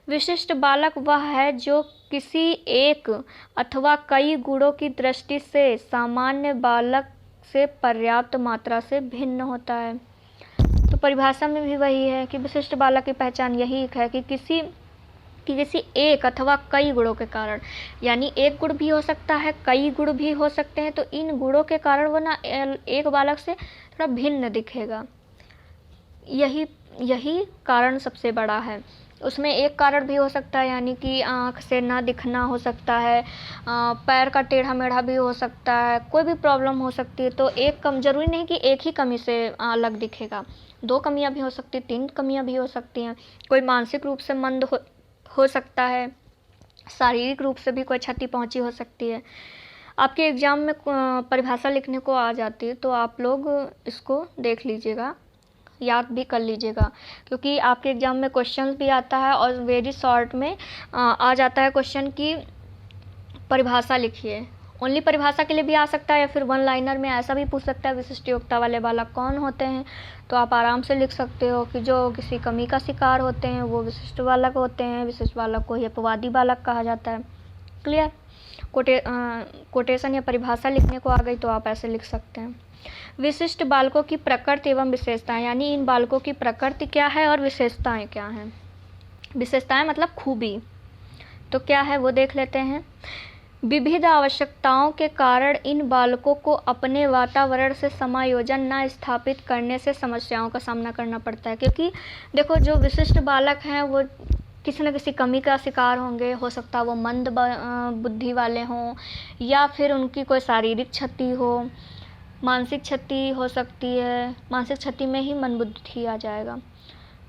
विशिष्ट बालक वह है जो किसी एक अथवा कई गुणों की दृष्टि से सामान्य बालक से पर्याप्त मात्रा से भिन्न होता है। तो परिभाषा में भी वही है कि विशिष्ट बालक की पहचान यही है कि किसी एक अथवा कई गुणों के कारण, यानी एक गुण भी हो सकता है, कई गुण भी हो सकते हैं, तो इन गुणों के कारण वो ना एक बालक से थोड़ा भिन्न दिखेगा। यही कारण सबसे बड़ा है। उसमें एक कारण भी हो सकता है, यानी कि आँख से ना दिखना हो सकता है, पैर का टेढ़ा मेढ़ा भी हो सकता है, कोई भी प्रॉब्लम हो सकती है। तो जरूरी नहीं कि एक ही कमी से अलग दिखेगा, 2 कमियां भी हो सकती, 3 कमियां भी हो सकती हैं। कोई मानसिक रूप से मंद हो सकता है, शारीरिक रूप से भी कोई क्षति पहुंची हो सकती है। आपके एग्ज़ाम में परिभाषा लिखने को आ जाती है तो आप लोग इसको देख लीजिएगा, याद भी कर लीजिएगा, क्योंकि आपके एग्ज़ाम में क्वेश्चन भी आता है और वेरी शॉर्ट में आ जाता है क्वेश्चन की परिभाषा लिखिए, ओनली परिभाषा के लिए भी आ सकता है या फिर वन लाइनर में ऐसा भी पूछ सकता है विशिष्ट योग्यता वाले बालक कौन होते हैं। तो आप आराम से लिख सकते हो कि जो किसी कमी का शिकार होते हैं वो विशिष्ट बालक होते हैं। विशिष्ट बालक को ही अपवादी बालक कहा जाता है। क्लियर? कोटेशन या परिभाषा लिखने को आ गई तो आप ऐसे लिख सकते हैं। विशिष्ट बालकों की प्रकृति एवं विशेषताएं, यानी इन बालकों की प्रकृति क्या है और विशेषताएं क्या हैं। विशेषताएं मतलब खूबी, तो क्या है वो देख लेते हैं। विविध आवश्यकताओं के कारण इन बालकों को अपने वातावरण से समायोजन न स्थापित करने से समस्याओं का सामना करना पड़ता है। क्योंकि देखो, जो विशिष्ट बालक हैं वो किसी न किसी कमी का शिकार होंगे। हो सकता है वो मंद बुद्धि वाले हों, या फिर उनकी कोई शारीरिक क्षति हो, मानसिक क्षति हो सकती है। मानसिक क्षति में ही मन बुद्धि आ जाएगा।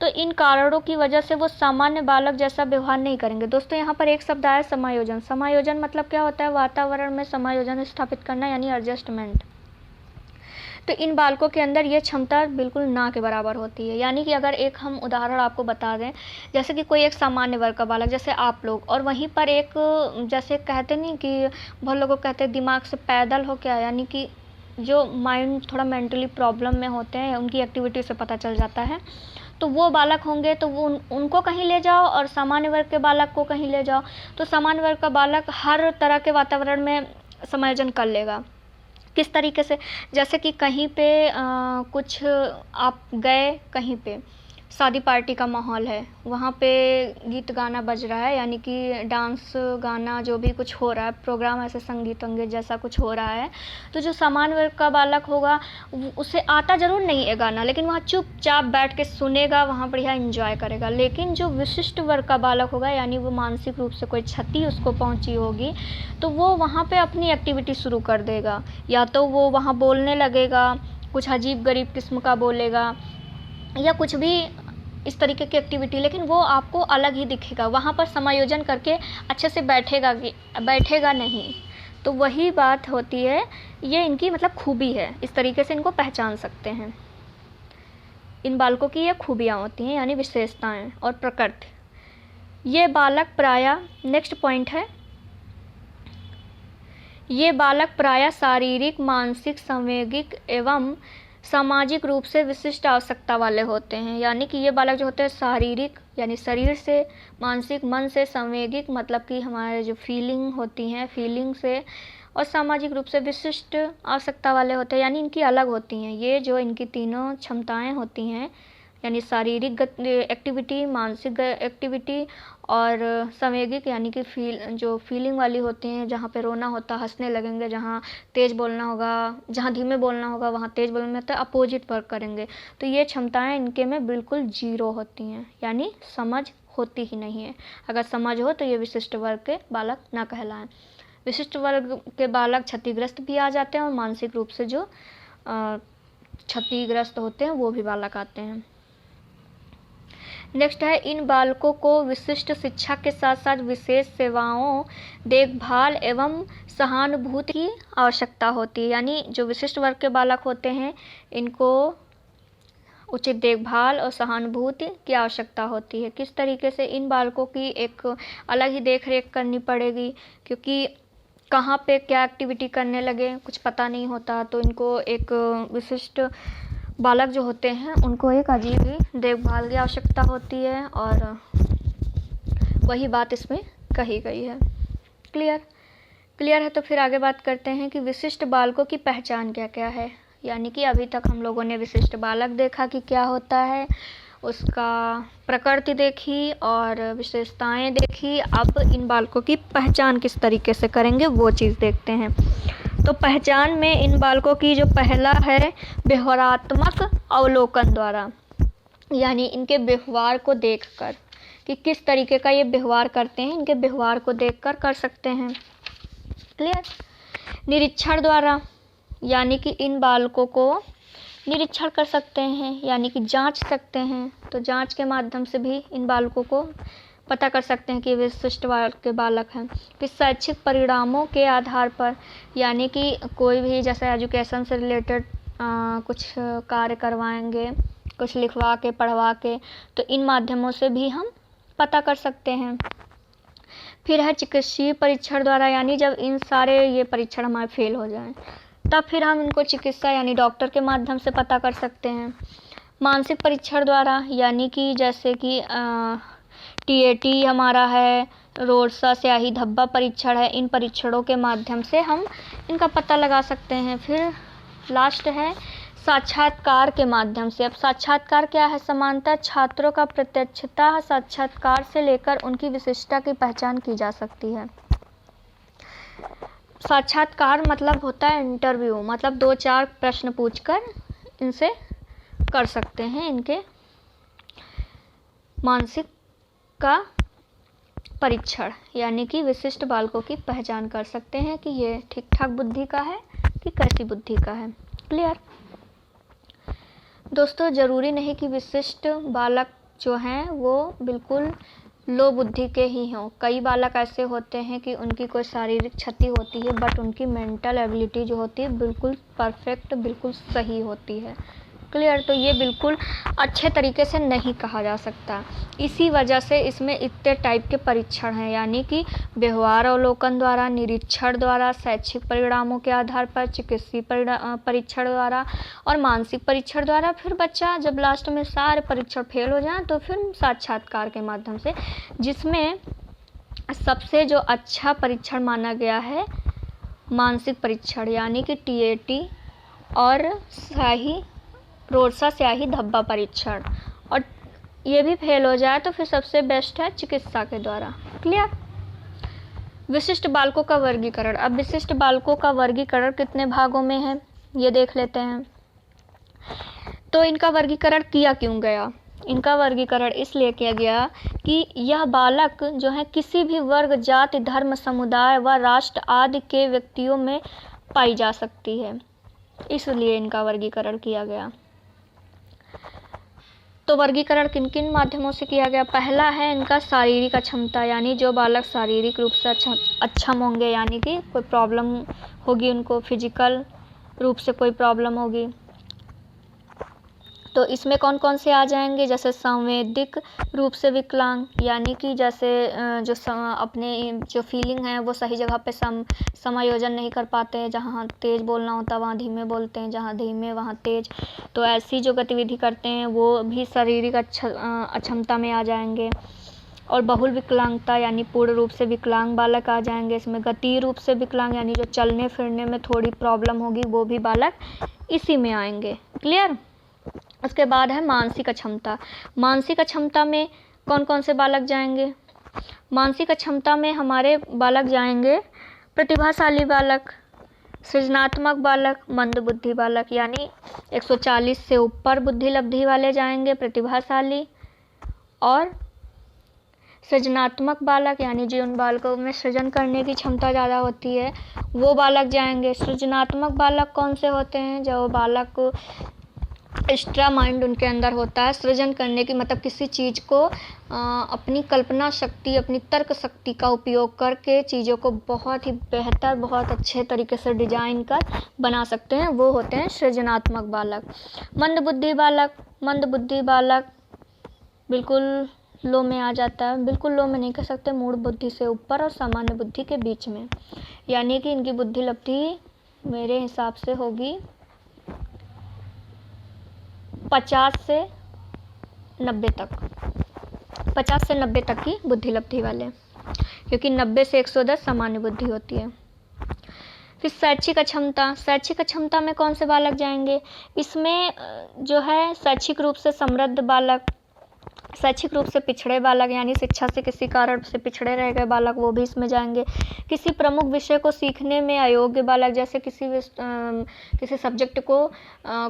तो इन कारणों की वजह से वो सामान्य बालक जैसा व्यवहार नहीं करेंगे। दोस्तों, यहाँ पर एक शब्द आया समायोजन। समायोजन मतलब क्या होता है? वातावरण में समायोजन स्थापित करना, यानी एडजस्टमेंट। तो इन बालकों के अंदर ये क्षमता बिल्कुल ना के बराबर होती है। यानी कि अगर एक हम उदाहरण आपको बता दें, जैसे कि कोई एक सामान्य वर्ग का बालक जैसे आप लोग, और वहीं पर एक, जैसे कहते नहीं कि बहुत लोगों को कहते हैं दिमाग से पैदल हो क्या, यानी कि जो माइंड थोड़ा मेंटली प्रॉब्लम में होते हैं, उनकी एक्टिविटी से पता चल जाता है। तो वो बालक होंगे तो वो उनको कहीं ले जाओ और सामान्य वर्ग के बालक को कहीं ले जाओ, तो सामान्य वर्ग का बालक हर तरह के वातावरण में समायोजन कर लेगा। किस तरीके से? जैसे कि कहीं पे कुछ आप गए, कहीं पे शादी पार्टी का माहौल है, वहाँ पे गीत गाना बज रहा है, यानी कि डांस गाना जो भी कुछ हो रहा है, प्रोग्राम ऐसे संगीत संगीत जैसा कुछ हो रहा है, तो जो सामान्य वर्ग का बालक होगा उसे आता ज़रूर नहीं है गाना, लेकिन वहाँ चुपचाप बैठ के सुनेगा, वहाँ बढ़िया एंजॉय करेगा। लेकिन जो विशिष्ट वर्ग का बालक होगा, यानी वो मानसिक रूप से कोई क्षति उसको पहुँची होगी, तो वो वहाँ पर अपनी एक्टिविटी शुरू कर देगा। या तो वो वहाँ बोलने लगेगा, कुछ अजीब गरीब किस्म का बोलेगा, या कुछ भी इस तरीके की एक्टिविटी, लेकिन वो आपको अलग ही दिखेगा। वहाँ पर समायोजन करके अच्छे से बैठेगा नहीं। तो वही बात होती है, ये इनकी मतलब खूबी है। इस तरीके से इनको पहचान सकते हैं। इन बालकों की ये खूबियाँ होती हैं, यानी विशेषताएं और प्रकृति। ये बालक प्रायः, नेक्स्ट पॉइंट है, ये बालक प्रायः शारीरिक, मानसिक, सांवेगिक एवं सामाजिक रूप से विशिष्ट आवश्यकता वाले होते हैं। यानी कि ये बालक जो होते हैं शारीरिक यानी शरीर से, मानसिक मन से, सांवेगिक मतलब कि हमारे जो फीलिंग होती हैं, फीलिंग से, और सामाजिक रूप से विशिष्ट आवश्यकता वाले होते हैं, यानी इनकी अलग होती हैं। ये जो इनकी तीनों क्षमताएं होती हैं, यानी शारीरिक एक्टिविटी, मानसिक एक्टिविटी और संवेगिक यानी कि फीलिंग वाली होती हैं, जहाँ पे रोना होता, हंसने लगेंगे, जहाँ तेज़ बोलना होगा, जहाँ धीमे बोलना होगा वहाँ तेज़ बोलना, मतलब अपोजिट वर्क करेंगे। तो ये क्षमताएं इनके में बिल्कुल जीरो होती हैं, यानी समझ होती ही नहीं है। अगर समझ हो तो ये विशिष्ट वर्ग के बालक ना कहलाएं। विशिष्ट वर्ग के बालक क्षतिग्रस्त भी आ जाते हैं और मानसिक रूप से जो क्षतिग्रस्त होते हैं वो भी बालक आते हैं। नेक्स्ट है, इन बालकों को विशिष्ट शिक्षा के साथ साथ विशेष सेवाओं, देखभाल एवं सहानुभूति की आवश्यकता होती है। यानी जो विशिष्ट वर्ग के बालक होते हैं, इनको उचित देखभाल और सहानुभूति की आवश्यकता होती है। किस तरीके से? इन बालकों की एक अलग ही देख रेख करनी पड़ेगी, क्योंकि कहाँ पे क्या एक्टिविटी करने लगे कुछ पता नहीं होता। तो इनको एक विशिष्ट बालक जो होते हैं उनको एक अजीब ही देखभाल की आवश्यकता होती है, और वही बात इसमें कही गई है। क्लियर है। तो फिर आगे बात करते हैं कि विशिष्ट बालकों की पहचान क्या क्या है। यानी कि अभी तक हम लोगों ने विशिष्ट बालक देखा कि क्या होता है, उसका प्रकृति देखी और विशेषताएं देखी। अब इन बालकों की पहचान किस तरीके से करेंगे वो चीज़ देखते हैं। तो पहचान में इन बालकों की जो पहला है, व्यवहारात्मक अवलोकन द्वारा, यानी इनके व्यवहार को देखकर कि किस तरीके का ये व्यवहार करते हैं, इनके व्यवहार को देखकर कर सकते हैं। क्लियर? निरीक्षण द्वारा, यानी कि इन बालकों को निरीक्षण कर सकते हैं, यानी कि जांच सकते हैं। तो जांच के माध्यम से भी इन बालकों को पता कर सकते हैं कि विशिष्ट वर्ग के बालक हैं। फिर शैक्षिक परिणामों के आधार पर, यानी कि कोई भी जैसे एजुकेशन से रिलेटेड कुछ कार्य करवाएंगे, कुछ लिखवा के पढ़वा के, तो इन माध्यमों से भी हम पता कर सकते हैं। फिर है चिकित्सीय परीक्षण द्वारा, यानी जब इन सारे ये परीक्षण हमारे फेल हो जाएं तब फिर हम इनको चिकित्सा यानी डॉक्टर के माध्यम से पता कर सकते हैं। मानसिक परीक्षण द्वारा, यानी कि जैसे कि TAT हमारा है, रोडसा स्याही धब्बा परीक्षण है, इन परीक्षणों के माध्यम से हम इनका पता लगा सकते हैं। फिर लास्ट है साक्षात्कार के माध्यम से। अब साक्षात्कार क्या है? समानता छात्रों का प्रत्यक्षता साक्षात्कार से लेकर उनकी विशिष्टता की पहचान की जा सकती है। साक्षात्कार मतलब होता है इंटरव्यू, मतलब 2-4 प्रश्न पूछकर इनसे कर सकते हैं इनके मानसिक का परीक्षण, यानी कि विशिष्ट बालकों की पहचान कर सकते हैं कि ये ठीक ठाक बुद्धि का है कि कैसी बुद्धि का है। क्लियर? दोस्तों, ज़रूरी नहीं कि विशिष्ट बालक जो हैं वो बिल्कुल लो बुद्धि के ही हों। कई बालक ऐसे होते हैं कि उनकी कोई शारीरिक क्षति होती है बट उनकी मेंटल एबिलिटी जो होती है बिल्कुल परफेक्ट, बिल्कुल सही होती है। क्लियर? तो ये बिल्कुल अच्छे तरीके से नहीं कहा जा सकता। इसी वजह से इसमें इतने टाइप के परीक्षण हैं, यानी कि व्यवहार अवलोकन द्वारा, निरीक्षण द्वारा, शैक्षिक परिणामों के आधार पर, चिकित्सीय परीक्षण द्वारा और मानसिक परीक्षण द्वारा। फिर बच्चा जब लास्ट में सारे परीक्षण फेल हो जाएं तो फिर साक्षात्कार के माध्यम से, जिसमें सबसे जो अच्छा परीक्षण माना गया है मानसिक परीक्षण, यानी कि TAT और रोडसा स्याही धब्बा परीक्षण, और ये भी फेल हो जाए तो फिर सबसे बेस्ट है चिकित्सा के द्वारा। क्लियर? विशिष्ट बालकों का वर्गीकरण। अब विशिष्ट बालकों का वर्गीकरण कितने भागों में है ये देख लेते हैं। तो इनका वर्गीकरण किया क्यों गया? इनका वर्गीकरण इसलिए किया गया कि यह बालक जो है किसी भी वर्ग, जाति, धर्म, समुदाय व राष्ट्र आदि के व्यक्तियों में पाई जा सकती है, इसलिए इनका वर्गीकरण किया गया। तो वर्गीकरण किन किन माध्यमों से किया गया? पहला है इनका शारीरिक अक्षमता, यानी जो बालक शारीरिक रूप से अक्षम होंगे, यानी कि कोई प्रॉब्लम होगी उनको, फिजिकल रूप से कोई प्रॉब्लम होगी। तो इसमें कौन कौन से आ जाएंगे? जैसे संवेदिक रूप से विकलांग, यानी कि जैसे अपने जो फीलिंग है वो सही जगह पे समायोजन नहीं कर पाते हैं, जहाँ तेज़ बोलना होता है वहाँ धीमे बोलते हैं, जहाँ धीमे वहाँ तेज़। तो ऐसी जो गतिविधि करते हैं वो भी शारीरिक अक्षमता में आ जाएंगे। और बहुल विकलांगता, यानी पूर्ण रूप से विकलांग बालक आ जाएंगे इसमें। गति रूप से विकलांग, यानी जो चलने फिरने में थोड़ी प्रॉब्लम होगी, वो भी बालक इसी में आएंगे। क्लियर? उसके बाद है मानसिक अक्षमता। मानसिक अक्षमता में कौन कौन से बालक जाएंगे? मानसिक अक्षमता में हमारे बालक जाएंगे प्रतिभाशाली बालक, सृजनात्मक बालक, मंदबुद्धि बालक, यानी 140 से ऊपर बुद्धि लब्धि वाले जाएंगे प्रतिभाशाली, और सृजनात्मक बालक, यानी जिन बालकों में सृजन करने की क्षमता ज़्यादा होती है वो बालक जाएंगे। सृजनात्मक बालक कौन से होते हैं? जो बालक एक्स्ट्रा माइंड उनके अंदर होता है, सृजन करने की, मतलब किसी चीज़ को अपनी कल्पना शक्ति, अपनी तर्क शक्ति का उपयोग करके चीज़ों को बहुत ही बेहतर, बहुत अच्छे तरीके से डिजाइन कर बना सकते हैं, वो होते हैं सृजनात्मक बालक। मंदबुद्धि बालक बिल्कुल लो में आ जाता है, बिल्कुल लो में नहीं कह सकते, मूढ़ बुद्धि से ऊपर और सामान्य बुद्धि के बीच में, यानी कि इनकी बुद्धि लब्धि मेरे हिसाब से होगी 50 से 90 तक, 50 से 90 तक की बुद्धि लब्धि वाले, क्योंकि 90 से 110 सामान्य बुद्धि होती है। फिर शैक्षिक अक्षमता में कौन से बालक जाएंगे? इसमें जो है शैक्षिक रूप से समृद्ध बालक, शैक्षिक रूप से पिछड़े बालक, यानी शिक्षा से किसी कारण से पिछड़े रह गए बालक, वो भी इसमें जाएंगे। किसी प्रमुख विषय को सीखने में अयोग्य बालक, जैसे किसी सब्जेक्ट को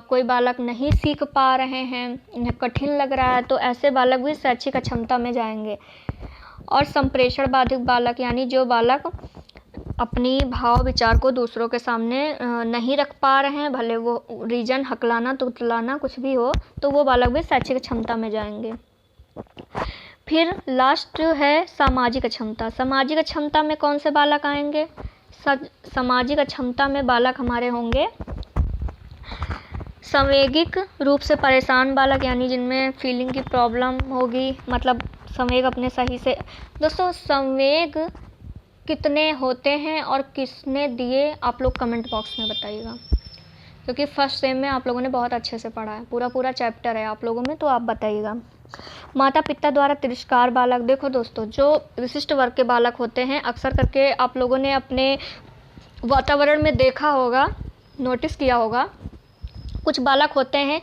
कोई बालक नहीं सीख पा रहे हैं, इन्हें कठिन लग रहा है, तो ऐसे बालक भी शैक्षिक अक्षमता में जाएंगे। और संप्रेषण बाधित बालक, यानी जो बालक अपनी भाव विचार को दूसरों के सामने नहीं रख पा रहे हैं, भले वो रीजन हकलाना तुतलाना कुछ भी हो, तो वो बालक भी शैक्षिक क्षमता में जाएंगे। फिर लास्ट है सामाजिक अक्षमता। सामाजिक अक्षमता में कौन से बालक आएंगे? सामाजिक अक्षमता में बालक हमारे होंगे संवेगिक रूप से परेशान बालक, यानी जिनमें फीलिंग की प्रॉब्लम होगी, मतलब संवेग अपने सही से। दोस्तों संवेग कितने होते हैं और किसने दिए, आप लोग कमेंट बॉक्स में बताइएगा, क्योंकि फर्स्ट सेम में आप लोगों ने बहुत अच्छे से पढ़ा है, पूरा चैप्टर है आप लोगों में, तो आप बताइएगा। माता पिता द्वारा तिरस्कार बालक। देखो दोस्तों, जो विशिष्ट वर्ग के बालक होते हैं, अक्सर करके आप लोगों ने अपने वातावरण में देखा होगा, नोटिस किया होगा, कुछ बालक होते हैं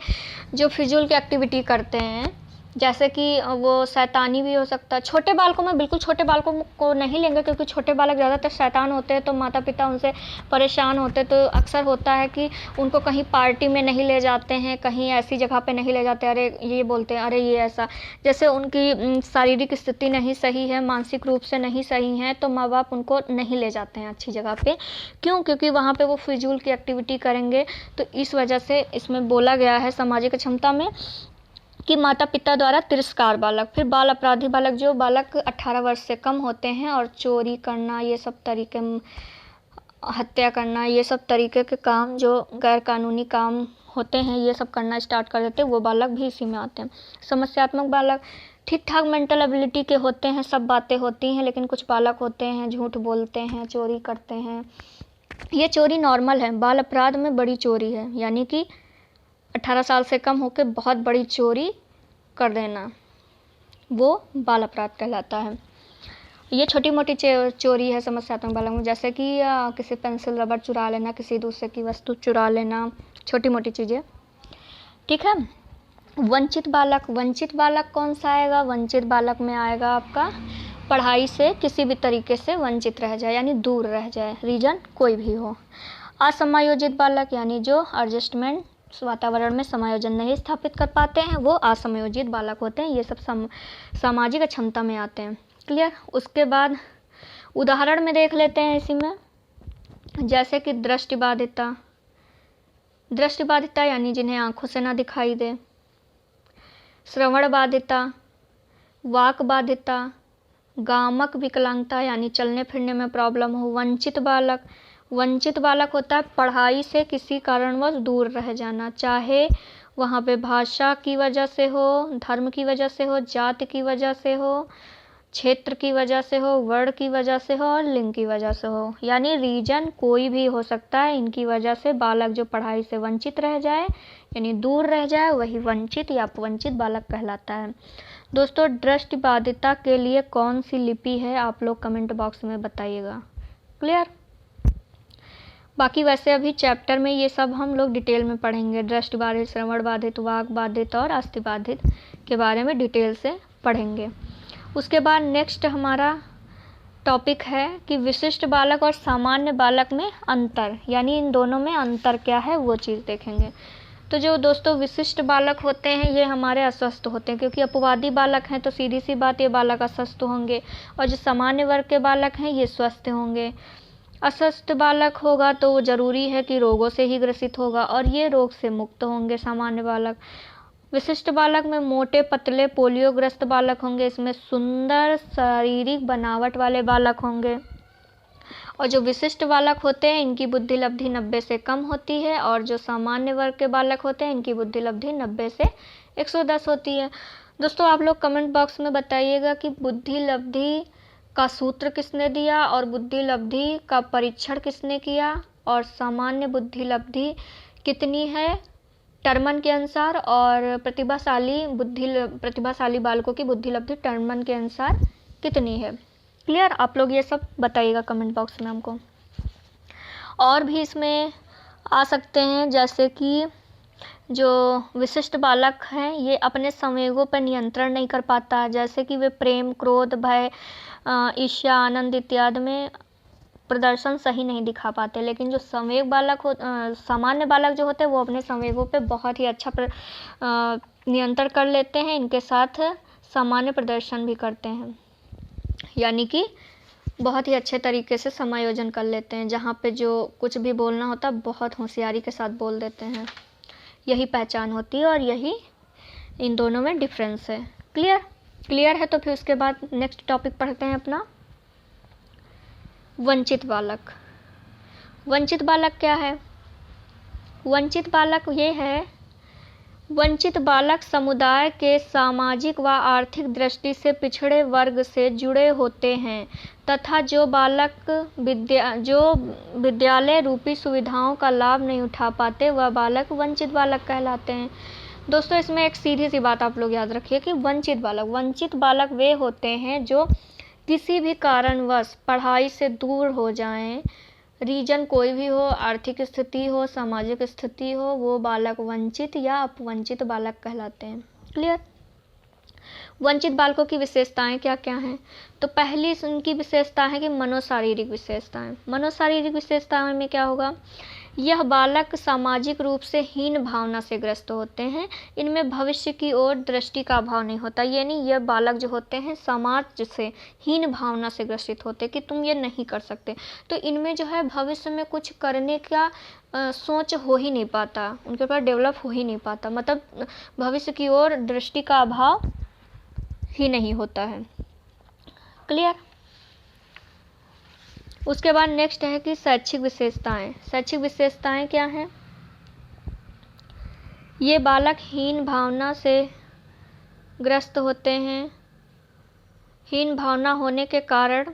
जो फिजूल की एक्टिविटी करते हैं, जैसे कि वो शैतानी भी हो सकता है। छोटे बालकों में बिल्कुल छोटे बालकों को नहीं लेंगे, क्योंकि छोटे बालक ज़्यादातर शैतान होते हैं, तो माता पिता उनसे परेशान होते हैं। तो अक्सर होता है कि उनको कहीं पार्टी में नहीं ले जाते हैं, कहीं ऐसी जगह पे नहीं ले जाते, अरे ये बोलते हैं अरे ये ऐसा, जैसे उनकी शारीरिक स्थिति नहीं सही है, मानसिक रूप से नहीं सही है, तो माँ बाप उनको नहीं ले जाते हैं अच्छी जगह पे। क्यों? क्योंकि वहाँ पे वो फिजूल की एक्टिविटी करेंगे। तो इस वजह से इसमें बोला गया है सामाजिक क्षमता में कि माता पिता द्वारा तिरस्कार बालक। फिर बाल अपराधी बालक, जो बालक 18 वर्ष से कम होते हैं और चोरी करना, ये सब तरीके, हत्या करना, ये सब तरीके के काम जो गैर कानूनी काम होते हैं, ये सब करना स्टार्ट कर देते हैं, वो बालक भी इसी में आते हैं। समस्यात्मक बालक ठीक ठाक मेंटल एबिलिटी के होते हैं, सब बातें होती हैं, लेकिन कुछ बालक होते हैं झूठ बोलते हैं, चोरी करते हैं। ये चोरी नॉर्मल है, बाल अपराध में बड़ी चोरी है, यानी कि 18 साल से कम होकर बहुत बड़ी चोरी कर देना, वो बाल अपराध कहलाता है। ये छोटी मोटी चोरी है समस्यात्मक बालक में, जैसे कि किसी पेंसिल रबर चुरा लेना, किसी दूसरे की वस्तु चुरा लेना, छोटी मोटी चीज़ें। ठीक है। वंचित बालक। वंचित बालक कौन सा आएगा? वंचित बालक में आएगा आपका पढ़ाई से किसी भी तरीके से वंचित रह जाए, यानी दूर रह जाए, रीजन कोई भी हो। असमायोजित बालक, यानी जो एडजस्टमेंट वातावरण में समायोजन नहीं स्थापित कर पाते हैं, वो असमयोजित बालक होते हैं। ये सब सामाजिक क्षमता में आते हैं। क्लियर। उसके बाद उदाहरण में देख लेते हैं इसी में, जैसे कि दृष्टिबाधिता। दृष्टिबाधिता यानी जिन्हें आंखों से ना दिखाई दे। श्रवण बाधिता, वाक बाधिता, गामक विकलांगता यानी चलने फिरने में प्रॉब्लम हो। वंचित बालक। वंचित बालक होता है पढ़ाई से किसी कारणवश दूर रह जाना, चाहे वहाँ पे भाषा की वजह से हो, धर्म की वजह से हो, जाति की वजह से हो, क्षेत्र की वजह से हो, वर्ण की वजह से हो और लिंग की वजह से हो, यानी रीजन कोई भी हो सकता है। इनकी वजह से बालक जो पढ़ाई से वंचित रह जाए, यानी दूर रह जाए, वही वंचित या अपवंचित बालक कहलाता है। दोस्तों, दृष्टिबाधिता के लिए कौन सी लिपि है, आप लोग कमेंट बॉक्स में बताइएगा। क्लियर। बाकी वैसे अभी चैप्टर में ये सब हम लोग डिटेल में पढ़ेंगे, दृष्टिबाधित, श्रवण बाधित, वाक बाधित और अस्थि बाधित के बारे में डिटेल से पढ़ेंगे। उसके बाद नेक्स्ट हमारा टॉपिक है कि विशिष्ट बालक और सामान्य बालक में अंतर, यानी इन दोनों में अंतर क्या है वो चीज़ देखेंगे। तो जो दोस्तों विशिष्ट बालक होते हैं ये हमारे अस्वस्थ होते हैं, क्योंकि अपवादी बालक हैं तो सीधी सी बात ये बालक अस्वस्थ होंगे, और जो सामान्य वर्ग के बालक हैं ये स्वस्थ होंगे। अस्वस्थ बालक होगा तो वो ज़रूरी है कि रोगों से ही ग्रसित होगा, और ये रोग से मुक्त होंगे सामान्य बालक। विशिष्ट बालक में मोटे पतले पोलियोग्रस्त बालक होंगे, इसमें सुंदर शारीरिक बनावट वाले बालक होंगे। और जो विशिष्ट बालक होते हैं इनकी बुद्धि लब्धि 90 से कम होती है, और जो सामान्य वर्ग के बालक होते हैं इनकी बुद्धि लब्धि 90 से 110 होती है। दोस्तों आप लोग कमेंट बॉक्स में बताइएगा कि बुद्धि लब्धि का सूत्र किसने दिया और बुद्धि लब्धि का परीक्षण किसने किया, और सामान्य बुद्धि लब्धि कितनी है टर्मन के अनुसार, और प्रतिभाशाली बालकों की बुद्धि लब्धि टर्मन के अनुसार कितनी है। क्लियर। आप लोग ये सब बताइएगा कमेंट बॉक्स में हमको। और भी इसमें आ सकते हैं, जैसे कि जो विशिष्ट बालक हैं ये अपने संवेगों पर नियंत्रण नहीं कर पाता, जैसे कि वे प्रेम, क्रोध, भय, ईर्ष्या, आनंद इत्यादि में प्रदर्शन सही नहीं दिखा पाते। लेकिन जो संवेग बालक सामान्य बालक जो होते हैं वो अपने संवेगों पे बहुत ही अच्छा नियंत्रण कर लेते हैं, इनके साथ सामान्य प्रदर्शन भी करते हैं, यानी कि बहुत ही अच्छे तरीके से समायोजन कर लेते हैं। जहाँ पे जो कुछ भी बोलना होता है बहुत होशियारी के साथ बोल देते हैं, यही पहचान होती है और यही इन दोनों में डिफरेंस है। क्लियर। क्लियर है तो फिर उसके बाद नेक्स्ट टॉपिक पढ़ते हैं अपना वंचित बालक। वंचित बालक क्या है? वंचित बालक ये है वंचित बालक समुदाय के सामाजिक व आर्थिक दृष्टि से पिछड़े वर्ग से जुड़े होते हैं तथा जो विद्यालय रूपी सुविधाओं का लाभ नहीं उठा पाते वह बालक वंचित बालक कहलाते हैं। दोस्तों, इसमें एक सीधी सी बात आप लोग याद रखिए कि वंचित बालक वे होते हैं जो किसी भी कारणवश पढ़ाई से दूर हो जाएं, रीजन कोई भी हो, आर्थिक स्थिति हो, सामाजिक स्थिति हो, वो बालक वंचित या अपवंचित बालक कहलाते हैं। क्लियर? वंचित बालकों की विशेषताएं क्या क्या हैं? तो पहली उनकी विशेषता है कि मनोशारीरिक विशेषताएं। मनोशारीरिक विशेषताओं में क्या होगा? यह बालक सामाजिक रूप से हीन भावना से ग्रस्त होते हैं। इनमें भविष्य की ओर दृष्टि का अभाव नहीं होता, यानी यह बालक जो होते हैं समाज से हीन भावना से ग्रसित होते कि तुम ये नहीं कर सकते। तो इनमें जो है भविष्य में कुछ करने का सोच हो ही नहीं पाता, उनके पास डेवलप हो ही नहीं पाता, मतलब भविष्य की ओर दृष्टि का अभाव ही नहीं होता है। क्लियर? उसके बाद नेक्स्ट है कि शैक्षिक विशेषताएं। शैक्षिक विशेषताएं क्या हैं? ये बालक हीन भावना से ग्रस्त होते हैं। हीन भावना होने के कारण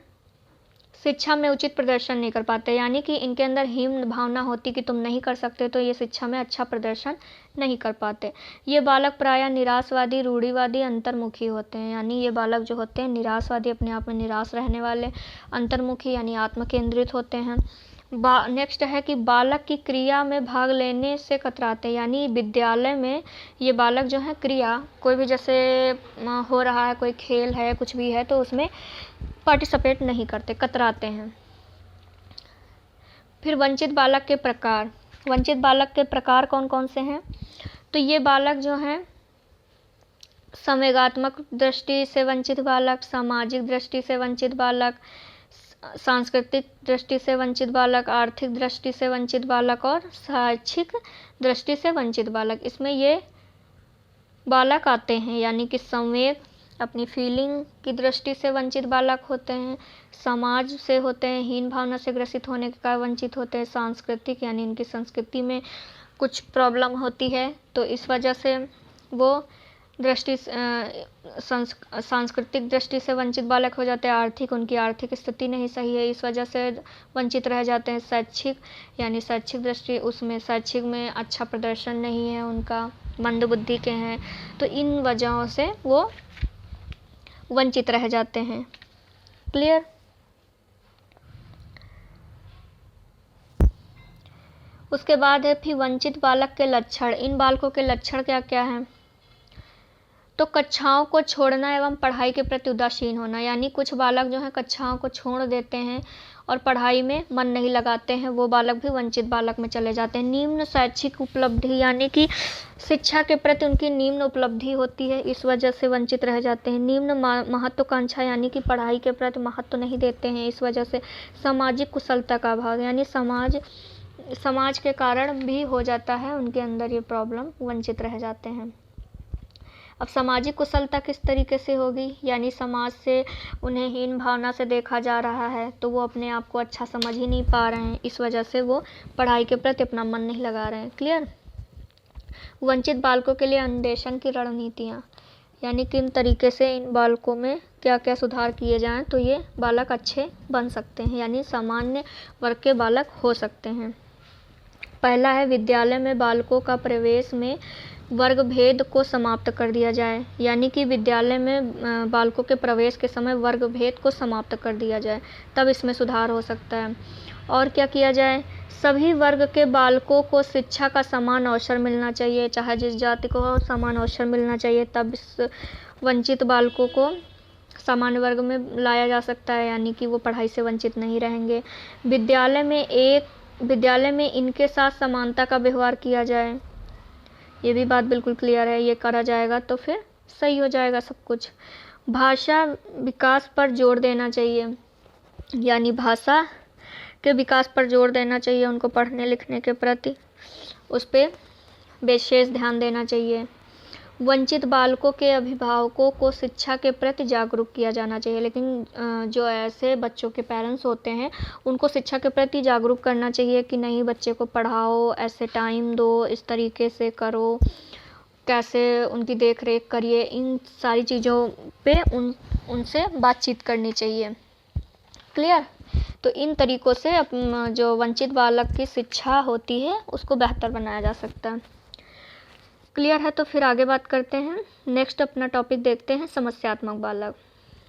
शिक्षा में उचित प्रदर्शन नहीं कर पाते, यानी कि इनके अंदर हीन भावना होती कि तुम नहीं कर सकते, तो ये शिक्षा में अच्छा प्रदर्शन नहीं कर पाते। ये बालक प्रायः निराशवादी, रूढ़िवादी, अंतर्मुखी होते हैं, यानी ये बालक जो होते हैं निराशवादी, अपने आप में निराश रहने वाले, अंतर्मुखी यानी आत्म केंद्रित होते हैं। नेक्स्ट है कि बालक की क्रिया में भाग लेने से कतराते हैं, यानी विद्यालय में ये बालक जो है क्रिया कोई भी जैसे हो रहा है, कोई खेल है, कुछ भी है, तो उसमें पार्टिसिपेट नहीं करते, कतराते हैं। फिर वंचित बालक के प्रकार। वंचित बालक के प्रकार कौन कौन से हैं? तो ये बालक जो हैं संवेगात्मक दृष्टि से वंचित बालक, सामाजिक दृष्टि से वंचित बालक, सांस्कृतिक दृष्टि से वंचित बालक, आर्थिक दृष्टि से वंचित बालक और शैक्षिक दृष्टि से वंचित बालक, इसमें ये बालक आते हैं। यानी कि संवेग, अपनी फीलिंग की दृष्टि से वंचित बालक होते हैं, समाज से होते हैं, हीन भावना से ग्रसित होने के कारण वंचित होते हैं, सांस्कृतिक यानी इनकी संस्कृति में कुछ प्रॉब्लम होती है तो इस वजह से वो सांस्कृतिक दृष्टि से वंचित बालक हो जाते हैं, आर्थिक, उनकी आर्थिक स्थिति नहीं सही है, इस वजह से वंचित रह जाते हैं। शैक्षिक यानी शैक्षिक दृष्टि, उसमें शैक्षिक में अच्छा प्रदर्शन नहीं है उनका, मंद बुद्धि के हैं, तो इन वजहों से वो वंचित रह जाते हैं। क्लियर? उसके बाद है फिर वंचित बालक के लक्षण। इन बालकों के लक्षण क्या क्या हैं? तो कक्षाओं को छोड़ना एवं पढ़ाई के प्रति उदासीन होना, यानी कुछ बालक जो है कक्षाओं को छोड़ देते हैं और पढ़ाई में मन नहीं लगाते हैं, वो बालक भी वंचित बालक में चले जाते हैं। निम्न शैक्षिक उपलब्धि, यानी कि शिक्षा के प्रति उनकी निम्न उपलब्धि होती है, इस वजह से वंचित रह जाते हैं। निम्न महत्वाकांक्षा, यानी कि पढ़ाई के प्रति महत्व नहीं देते हैं, इस वजह से। सामाजिक कुशलता का अभाव, यानी समाज के कारण भी हो जाता है उनके अंदर ये प्रॉब्लम, वंचित रह जाते हैं। अब सामाजिक कुशलता किस तरीके से होगी? यानी समाज से उन्हें हीन भावना से देखा जा रहा है तो वो अपने आप को अच्छा समझ ही नहीं पा रहे हैं, इस वजह से वो पढ़ाई के प्रति अपना मन नहीं लगा रहे हैं। क्लियर? वंचित बालकों के लिए अन्वेषण की रणनीतियाँ, यानी किन तरीके से इन बालकों में क्या क्या सुधार किए जाएं तो ये बालक अच्छे बन सकते हैं, यानी सामान्य वर्ग के बालक हो सकते हैं। पहला है विद्यालय में बालकों का प्रवेश में वर्ग भेद को समाप्त कर दिया जाए, यानी कि विद्यालय में बालकों के प्रवेश के समय वर्ग भेद को समाप्त कर दिया जाए, तब इसमें सुधार हो सकता है। और क्या किया जाए? सभी वर्ग के बालकों को शिक्षा का समान अवसर मिलना चाहिए, चाहे जिस जाति को हो समान अवसर मिलना चाहिए, तब इस वंचित बालकों को सामान्य वर्ग में लाया जा सकता है, यानी कि वो पढ़ाई से वंचित नहीं रहेंगे। विद्यालय में इनके साथ समानता का व्यवहार किया जाए, ये भी बात बिल्कुल क्लियर है, ये करा जाएगा तो फिर सही हो जाएगा सब कुछ। भाषा विकास पर जोर देना चाहिए, यानी भाषा के विकास पर जोर देना चाहिए, उनको पढ़ने लिखने के प्रति उस पर विशेष ध्यान देना चाहिए। वंचित बालकों के अभिभावकों को शिक्षा के प्रति जागरूक किया जाना चाहिए, लेकिन जो ऐसे बच्चों के पेरेंट्स होते हैं उनको शिक्षा के प्रति जागरूक करना चाहिए कि नहीं, बच्चे को पढ़ाओ, ऐसे टाइम दो, इस तरीके से करो, कैसे उनकी देख रेख करिए, इन सारी चीज़ों पे उनसे बातचीत करनी चाहिए। क्लियर। तो इन तरीक़ों से जो वंचित बालक की शिक्षा होती है उसको बेहतर बनाया जा सकता है। क्लियर है। तो फिर आगे बात करते हैं। नेक्स्ट अपना टॉपिक देखते हैं, समस्यात्मक बालक।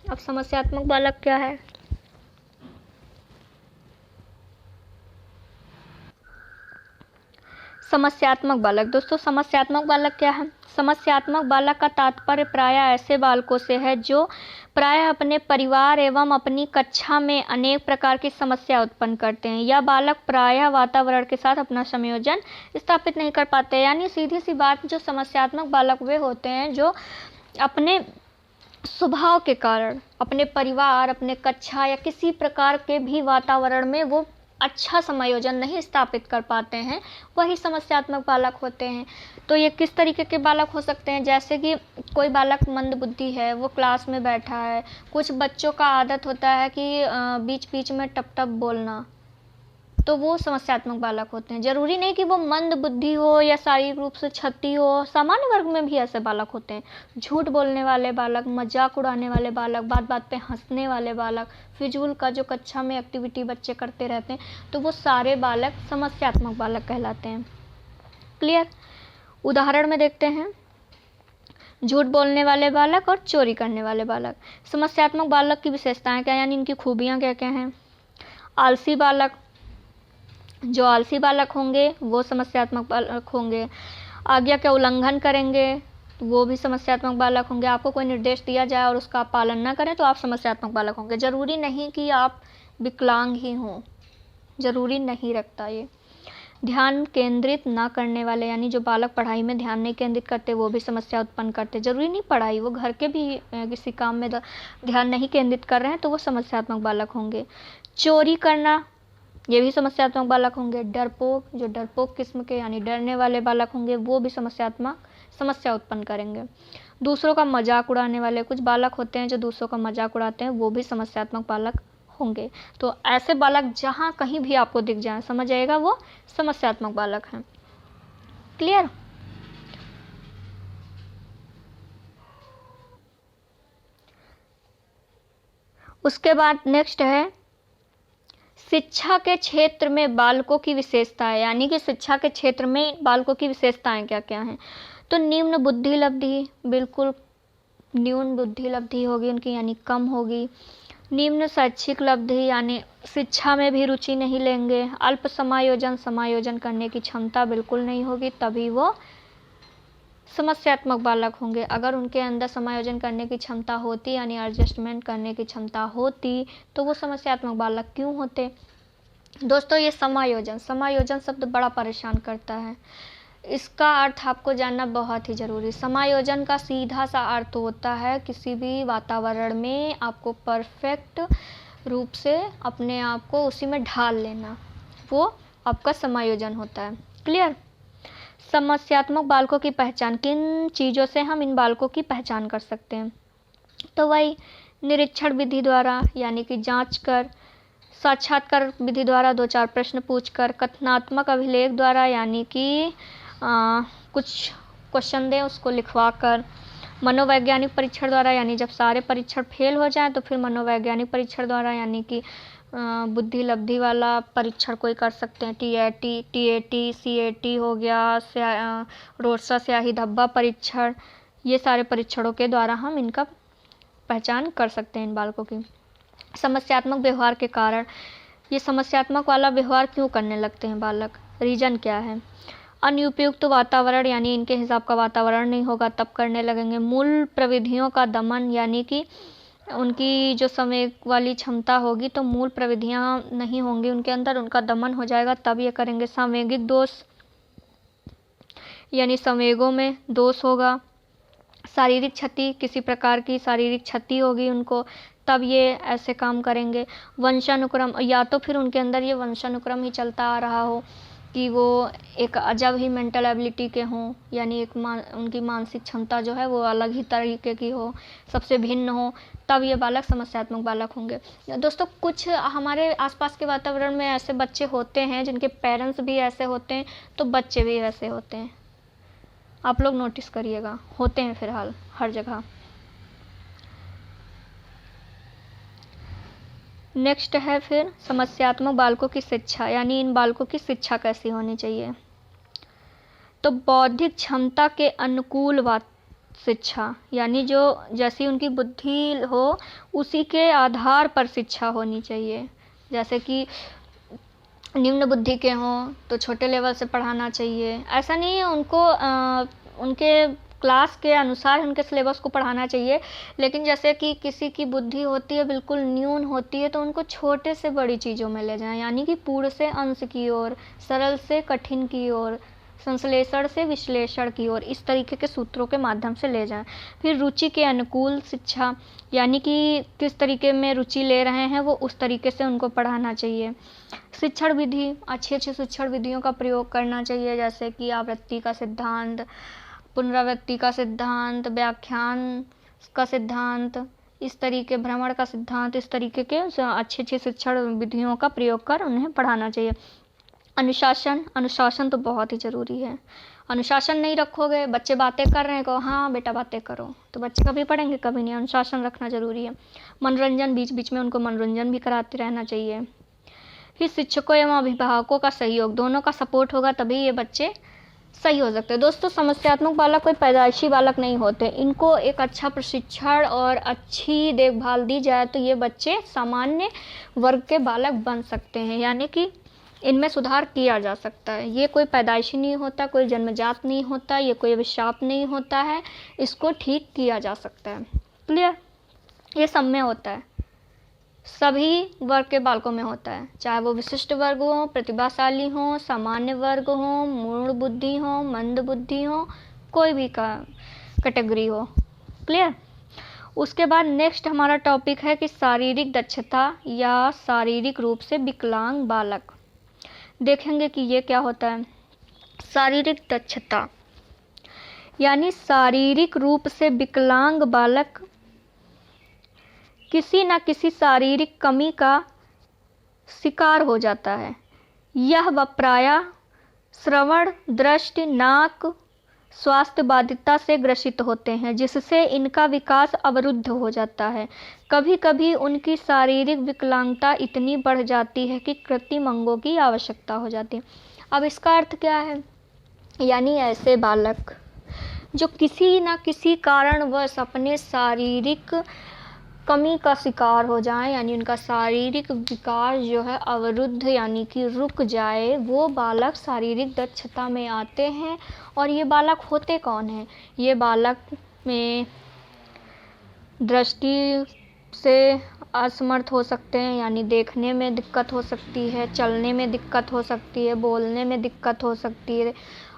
अब समस्यात्मक बालक क्या है? समस्यात्मक बालक। दोस्तों समस्यात्मक बालक क्या है? समस्यात्मक बालक का तात्पर्य प्रायः ऐसे बालकों से है जो प्रायः अपने परिवार एवं अपनी कक्षा में अनेक प्रकार की समस्या उत्पन्न करते हैं। यह बालक प्रायः वातावरण के साथ अपना संयोजन स्थापित नहीं कर पाते। यानी सीधी सी बात, जो समस्यात्मक बालक वे होते हैं जो अपने स्वभाव के कारण अपने परिवार, अपने कक्षा या किसी प्रकार के भी वातावरण में वो अच्छा समायोजन नहीं स्थापित कर पाते हैं, वही समस्यात्मक बालक होते हैं। तो ये किस तरीके के बालक हो सकते हैं? जैसे कि कोई बालक मंदबुद्धि है, वो क्लास में बैठा है, कुछ बच्चों का आदत होता है कि बीच बीच में टप टप बोलना, तो वो समस्यात्मक बालक होते हैं। जरूरी नहीं कि वो मंद बुद्धि हो या शारीरिक रूप से क्षति हो, सामान्य वर्ग में भी ऐसे बालक होते हैं। झूठ बोलने वाले बालक, मजाक उड़ाने वाले बालक, बात बात पे हंसने वाले बालक, फिजूल का जो कक्षा में एक्टिविटी बच्चे करते रहते हैं, तो वो सारे बालक समस्यात्मक बालक कहलाते हैं। क्लियर। उदाहरण में देखते हैं, झूठ बोलने वाले बालक और चोरी करने वाले बालक। समस्यात्मक बालक की विशेषताएं क्या, यानी इनकी खूबियां क्या क्या हैं? आलसी बालक, जो आलसी बालक होंगे वो समस्यात्मक बालक होंगे। आज्ञा का उल्लंघन करेंगे तो वो भी समस्यात्मक बालक होंगे। आपको कोई निर्देश दिया जाए और उसका आप पालन ना करें तो आप समस्यात्मक बालक होंगे। ज़रूरी नहीं कि आप विकलांग ही हों, ज़रूरी नहीं रखता ये। ध्यान केंद्रित ना करने वाले, यानी जो बालक पढ़ाई में ध्यान नहीं केंद्रित करते वो भी समस्या उत्पन्न करते। ज़रूरी नहीं पढ़ाई, वो घर के भी किसी काम में ध्यान नहीं केंद्रित कर रहे हैं तो वो समस्यात्मक बालक होंगे। चोरी करना, ये भी समस्यात्मक बालक होंगे। डरपोक, जो डरपोक किस्म के यानी डरने वाले बालक होंगे वो भी समस्या उत्पन्न करेंगे। दूसरों का मजाक उड़ाने वाले, कुछ बालक होते हैं जो दूसरों का मजाक उड़ाते हैं, वो भी समस्यात्मक बालक होंगे। तो ऐसे बालक जहाँ कहीं भी आपको दिख जाए, समझ आएगा वो समस्यात्मक बालक हैं। क्लियर। उसके बाद नेक्स्ट है शिक्षा के क्षेत्र में बालकों की विशेषताएं, यानी कि शिक्षा के क्षेत्र में बालकों की विशेषताएं क्या क्या हैं? तो निम्न बुद्धि लब्धि, बिल्कुल न्यून बुद्धि लब्धि होगी उनकी, यानी कम होगी। निम्न शैक्षिक लब्धि, यानी शिक्षा में भी रुचि नहीं लेंगे। अल्प समायोजन करने की क्षमता बिल्कुल नहीं होगी, तभी वो समस्यात्मक बालक होंगे। अगर उनके अंदर समायोजन करने की क्षमता होती, यानी एडजस्टमेंट करने की क्षमता होती, तो वो समस्यात्मक बालक क्यों होते? दोस्तों ये समायोजन शब्द बड़ा परेशान करता है। इसका अर्थ आपको जानना बहुत ही ज़रूरी। समायोजन का सीधा सा अर्थ होता है किसी भी वातावरण में आपको परफेक्ट रूप से अपने आप को उसी में ढाल लेना, वो आपका समायोजन होता है। क्लियर। समस्यात्मक बालकों की पहचान, किन चीज़ों से हम इन बालकों की पहचान कर सकते हैं? तो वही निरीक्षण विधि द्वारा, यानी कि जांच कर, साक्षात्कार विधि द्वारा 2-4 प्रश्न पूछकर, कथनात्मक अभिलेख द्वारा, यानी कि कुछ क्वेश्चन दें उसको लिखवा कर, मनोवैज्ञानिक परीक्षण द्वारा, यानी जब सारे परीक्षण फेल हो जाएं तो फिर मनोवैज्ञानिक परीक्षण द्वारा, यानी कि बुद्धि लब्धि वाला परीक्षण कोई कर सकते हैं। TAT, CAT हो गया, रोस्टर स्याही धब्बा परीक्षण, ये सारे परीक्षणों के द्वारा हम इनका पहचान कर सकते हैं इन बालकों की। समस्यात्मक व्यवहार के कारण, ये समस्यात्मक वाला व्यवहार क्यों करने लगते हैं बालक, रीजन क्या है? अनुपयुक्त वातावरण, यानी इनके हिसाब का वातावरण नहीं होगा तब करने लगेंगे। मूल प्रविधियों का दमन, यानी कि उनकी जो संवेग वाली क्षमता होगी तो मूल प्रविधियां नहीं होंगी उनके अंदर, उनका दमन हो जाएगा तब ये करेंगे। सांवेगिक दोष, यानी संवेगों में दोष होगा। शारीरिक क्षति, किसी प्रकार की शारीरिक क्षति होगी उनको, तब ये ऐसे काम करेंगे। वंशानुक्रम, या तो फिर उनके अंदर ये वंशानुक्रम ही चलता आ रहा हो कि वो एक अजब ही मेंटल एबिलिटी के हों, यानी उनकी मानसिक क्षमता जो है वो अलग ही तरीके की हो, सबसे भिन्न हो, तब ये बालक समस्यात्मक बालक होंगे। दोस्तों कुछ हमारे आसपास के वातावरण में ऐसे बच्चे होते हैं जिनके पेरेंट्स भी ऐसे होते हैं तो बच्चे भी वैसे होते हैं। आप लोग नोटिस करिएगा, होते हैं फिलहाल हर जगह। नेक्स्ट है फिर समस्यात्मक बालकों की शिक्षा, यानी इन बालकों की शिक्षा कैसी होनी चाहिए। तो बौद्धिक क्षमता के अनुकूल बात शिक्षा, यानी जो जैसी उनकी बुद्धि हो उसी के आधार पर शिक्षा होनी चाहिए। जैसे कि निम्न बुद्धि के हों तो छोटे लेवल से पढ़ाना चाहिए, ऐसा नहीं है उनको उनके क्लास के अनुसार उनके सिलेबस को पढ़ाना चाहिए। लेकिन जैसे कि किसी की बुद्धि होती है बिल्कुल न्यून होती है तो उनको छोटे से बड़ी चीज़ों में ले जाएं, यानी कि पूर्ण से अंश की ओर, सरल से कठिन की ओर, संश्लेषण से विश्लेषण की ओर, इस तरीके के सूत्रों के माध्यम से ले जाएं। फिर रुचि के अनुकूल शिक्षा, यानी कि किस तरीके में रुचि ले रहे हैं वो उस तरीके से उनको पढ़ाना चाहिए। शिक्षण विधि, अच्छी अच्छी शिक्षण विधियों का प्रयोग करना चाहिए, जैसे कि आवृत्ति का सिद्धांत, पुनरावृत्ति का सिद्धांत, व्याख्यान का सिद्धांत, इस तरीके भ्रमण का सिद्धांत, इस तरीके के अच्छी अच्छी शिक्षण विधियों का प्रयोग कर उन्हें पढ़ाना चाहिए। अनुशासन, अनुशासन तो बहुत ही ज़रूरी है। अनुशासन नहीं रखोगे, बच्चे बातें कर रहे हैं कहो हाँ बेटा बातें करो, तो बच्चे कभी पढ़ेंगे कभी नहीं। अनुशासन रखना ज़रूरी है। मनोरंजन, बीच बीच में उनको मनोरंजन भी कराते रहना चाहिए। फिर शिक्षकों एवं अभिभावकों का सहयोग, दोनों का सपोर्ट होगा तभी ये बच्चे सही हो सकते हैं। दोस्तों समस्यात्मक बालक कोई पैदाइशी बालक नहीं होते, इनको एक अच्छा प्रशिक्षण और अच्छी देखभाल दी जाए तो ये बच्चे सामान्य वर्ग के बालक बन सकते हैं, यानी कि इनमें सुधार किया जा सकता है। ये कोई पैदाइशी नहीं होता, कोई जन्मजात नहीं होता, ये कोई अभिशाप नहीं होता है, इसको ठीक किया जा सकता है। क्लियर? ये सब में होता है, सभी वर्ग के बालकों में होता है, चाहे वो विशिष्ट वर्ग हो, प्रतिभाशाली हो, सामान्य वर्ग हो, मूढ़ बुद्धि हो, मंद बुद्धि हो, कोई भी का कैटेगरी हो। क्लियर? उसके बाद नेक्स्ट हमारा टॉपिक है कि शारीरिक दक्षता या शारीरिक रूप से विकलांग बालक। देखेंगे कि ये क्या होता है। शारीरिक दक्षता यानी शारीरिक रूप से विकलांग बालक किसी न किसी शारीरिक कमी का शिकार हो जाता है। यह प्रायः श्रवण, दृष्टि, नाक स्वास्थ्य बाधितता से ग्रसित होते हैं, जिससे इनका विकास अवरुद्ध हो जाता है। कभी कभी उनकी शारीरिक विकलांगता इतनी बढ़ जाती है कि कृत्रिम अंगों की आवश्यकता हो जाती है। अब इसका अर्थ क्या है? यानी ऐसे बालक जो किसी न किसी कारणवश अपने शारीरिक कमी का शिकार हो जाए, यानी उनका शारीरिक विकास जो है अवरुद्ध यानी कि रुक जाए, वो बालक शारीरिक दक्षता में आते हैं। और ये बालक होते कौन हैं? ये बालक में दृष्टि से असमर्थ हो सकते हैं, यानी देखने में दिक्कत हो सकती है, चलने में दिक्कत हो सकती है, बोलने में दिक्कत हो सकती है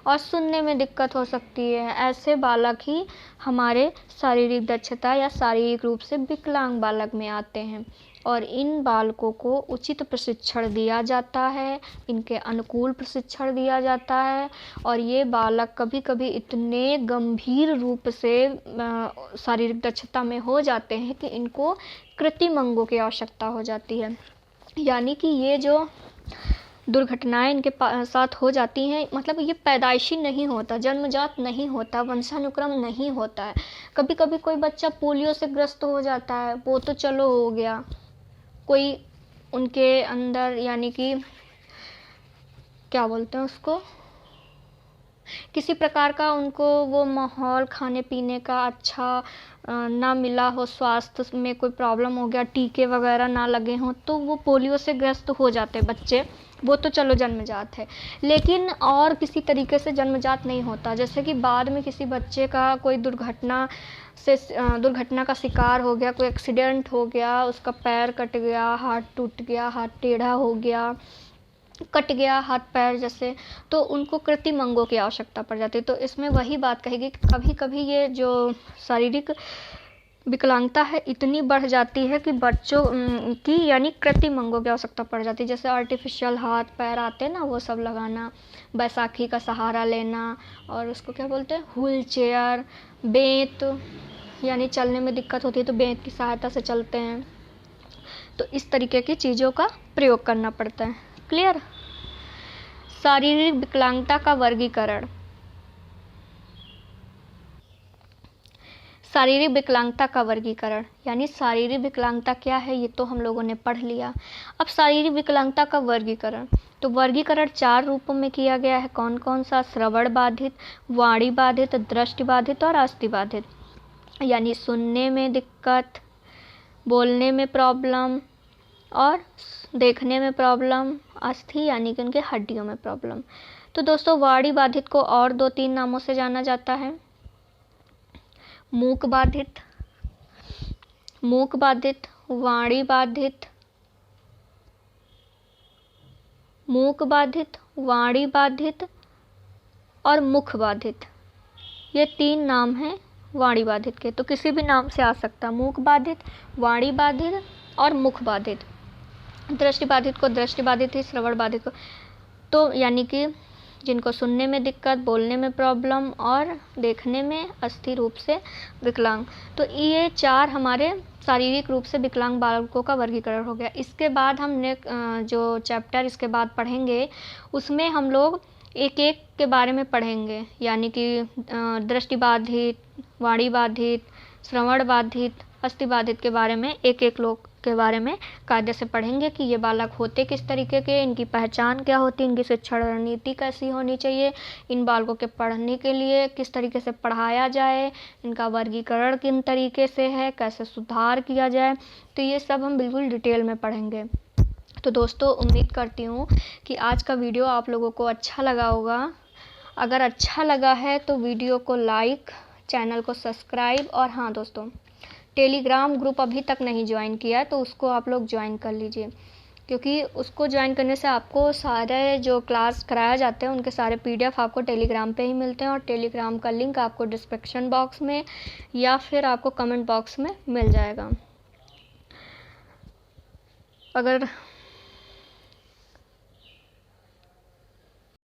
और सुनने में दिक्कत हो सकती है। ऐसे बालक ही हमारे शारीरिक दक्षता या शारीरिक रूप से विकलांग बालक में आते हैं और इन बालकों को उचित प्रशिक्षण दिया जाता है, इनके अनुकूल प्रशिक्षण दिया जाता है। और ये बालक कभी कभी इतने गंभीर रूप से शारीरिक दक्षता में हो जाते हैं कि इनको कृत्रिम अंगों की आवश्यकता हो जाती है। यानी कि ये जो दुर्घटनाएं इनके साथ हो जाती हैं, मतलब ये पैदाइशी नहीं होता, जन्मजात नहीं होता, वंशानुक्रम नहीं होता है। कभी कभी कोई बच्चा पोलियो से ग्रस्त हो जाता है, वो तो चलो हो गया, कोई उनके अंदर यानी कि क्या बोलते हैं उसको, किसी प्रकार का उनको वो माहौल खाने पीने का अच्छा ना मिला हो, स्वास्थ्य में कोई प्रॉब्लम हो गया, टीके वगैरह ना लगे हों, तो वो पोलियो से ग्रस्त हो जाते बच्चे, वो तो चलो जन्मजात है। लेकिन और किसी तरीके से जन्मजात नहीं होता, जैसे कि बाद में किसी बच्चे का कोई दुर्घटना का शिकार हो गया, कोई एक्सीडेंट हो गया, उसका पैर कट गया, हाथ टूट गया, हाथ टेढ़ा हो गया, कट गया हाथ पैर जैसे, तो उनको कृत्रिम अंगों की आवश्यकता पड़ जाती है। तो इसमें वही बात कहेगी कि कभी कभी ये जो शारीरिक विकलांगता है इतनी बढ़ जाती है कि बच्चों की यानी कृत्रिम अंगों की आवश्यकता पड़ जाती है। जैसे आर्टिफिशियल हाथ पैर आते हैं ना, वो सब लगाना, बैसाखी का सहारा लेना, और उसको क्या बोलते हैं, व्हील चेयर, बेंत, यानी चलने में दिक्कत होती है तो बेंत की सहायता से चलते हैं। तो इस तरीके की चीज़ों का प्रयोग करना पड़ता है। क्लियर? शारीरिक विकलांगता का वर्गीकरण। शारीरिक विकलांगता का वर्गीकरण, यानी शारीरिक विकलांगता क्या है ये तो हम लोगों ने पढ़ लिया। अब शारीरिक विकलांगता का वर्गीकरण, तो वर्गीकरण 4 रूपों में किया गया है। कौन कौन सा? श्रवण बाधित, वाणी बाधित, दृष्टि बाधित और अस्थि बाधित। यानी सुनने में दिक्कत, बोलने में प्रॉब्लम और देखने में प्रॉब्लम, अस्थि यानी कि उनके हड्डियों में प्रॉब्लम। तो दोस्तों वाणी बाधित को और 2-3 नामों से जाना जाता है। मूक बाधित, वाणी बाधित, मूक बाधित, वाणी बाधित और मुख बाधित। ये 3 नाम हैं वाणी बाधित के। तो किसी भी नाम से आ सकता है, मूक बाधित, वाणी बाधित और मुख बाधित। दृष्टि बाधित को दृष्टि बाधित ही, श्रवण बाधित को तो यानी कि जिनको सुनने में दिक्कत, बोलने में प्रॉब्लम और देखने में अस्थिर रूप से विकलांग। तो ये 4 हमारे शारीरिक रूप से विकलांग बालकों का वर्गीकरण हो गया। इसके बाद हम जो चैप्टर इसके बाद पढ़ेंगे उसमें हम लोग एक एक के बारे में पढ़ेंगे, यानी कि दृष्टि बाधित, वाणी बाधित, श्रवण बाधित, अस्थि बाधित के बारे में एक एक लोग के बारे में कायदे से पढ़ेंगे कि ये बालक होते किस तरीके के, इनकी पहचान क्या होती है, इनकी शिक्षण रणनीति कैसी होनी चाहिए, इन बालकों के पढ़ने के लिए किस तरीके से पढ़ाया जाए, इनका वर्गीकरण किन तरीके से है, कैसे सुधार किया जाए। तो ये सब हम बिल्कुल डिटेल में पढ़ेंगे। तो दोस्तों उम्मीद करती हूँ कि आज का वीडियो आप लोगों को अच्छा लगा होगा। अगर अच्छा लगा है तो वीडियो को लाइक, चैनल को सब्सक्राइब और हाँ दोस्तों, टेलीग्राम ग्रुप अभी तक नहीं ज्वाइन किया है तो उसको आप लोग ज्वाइन कर लीजिए, क्योंकि उसको ज्वाइन करने से आपको सारे जो क्लास कराया जाते हैं उनके सारे PDF आपको टेलीग्राम पे ही मिलते हैं और टेलीग्राम का लिंक आपको डिस्क्रिप्शन बॉक्स में या फिर आपको कमेंट बॉक्स में मिल जाएगा। अगर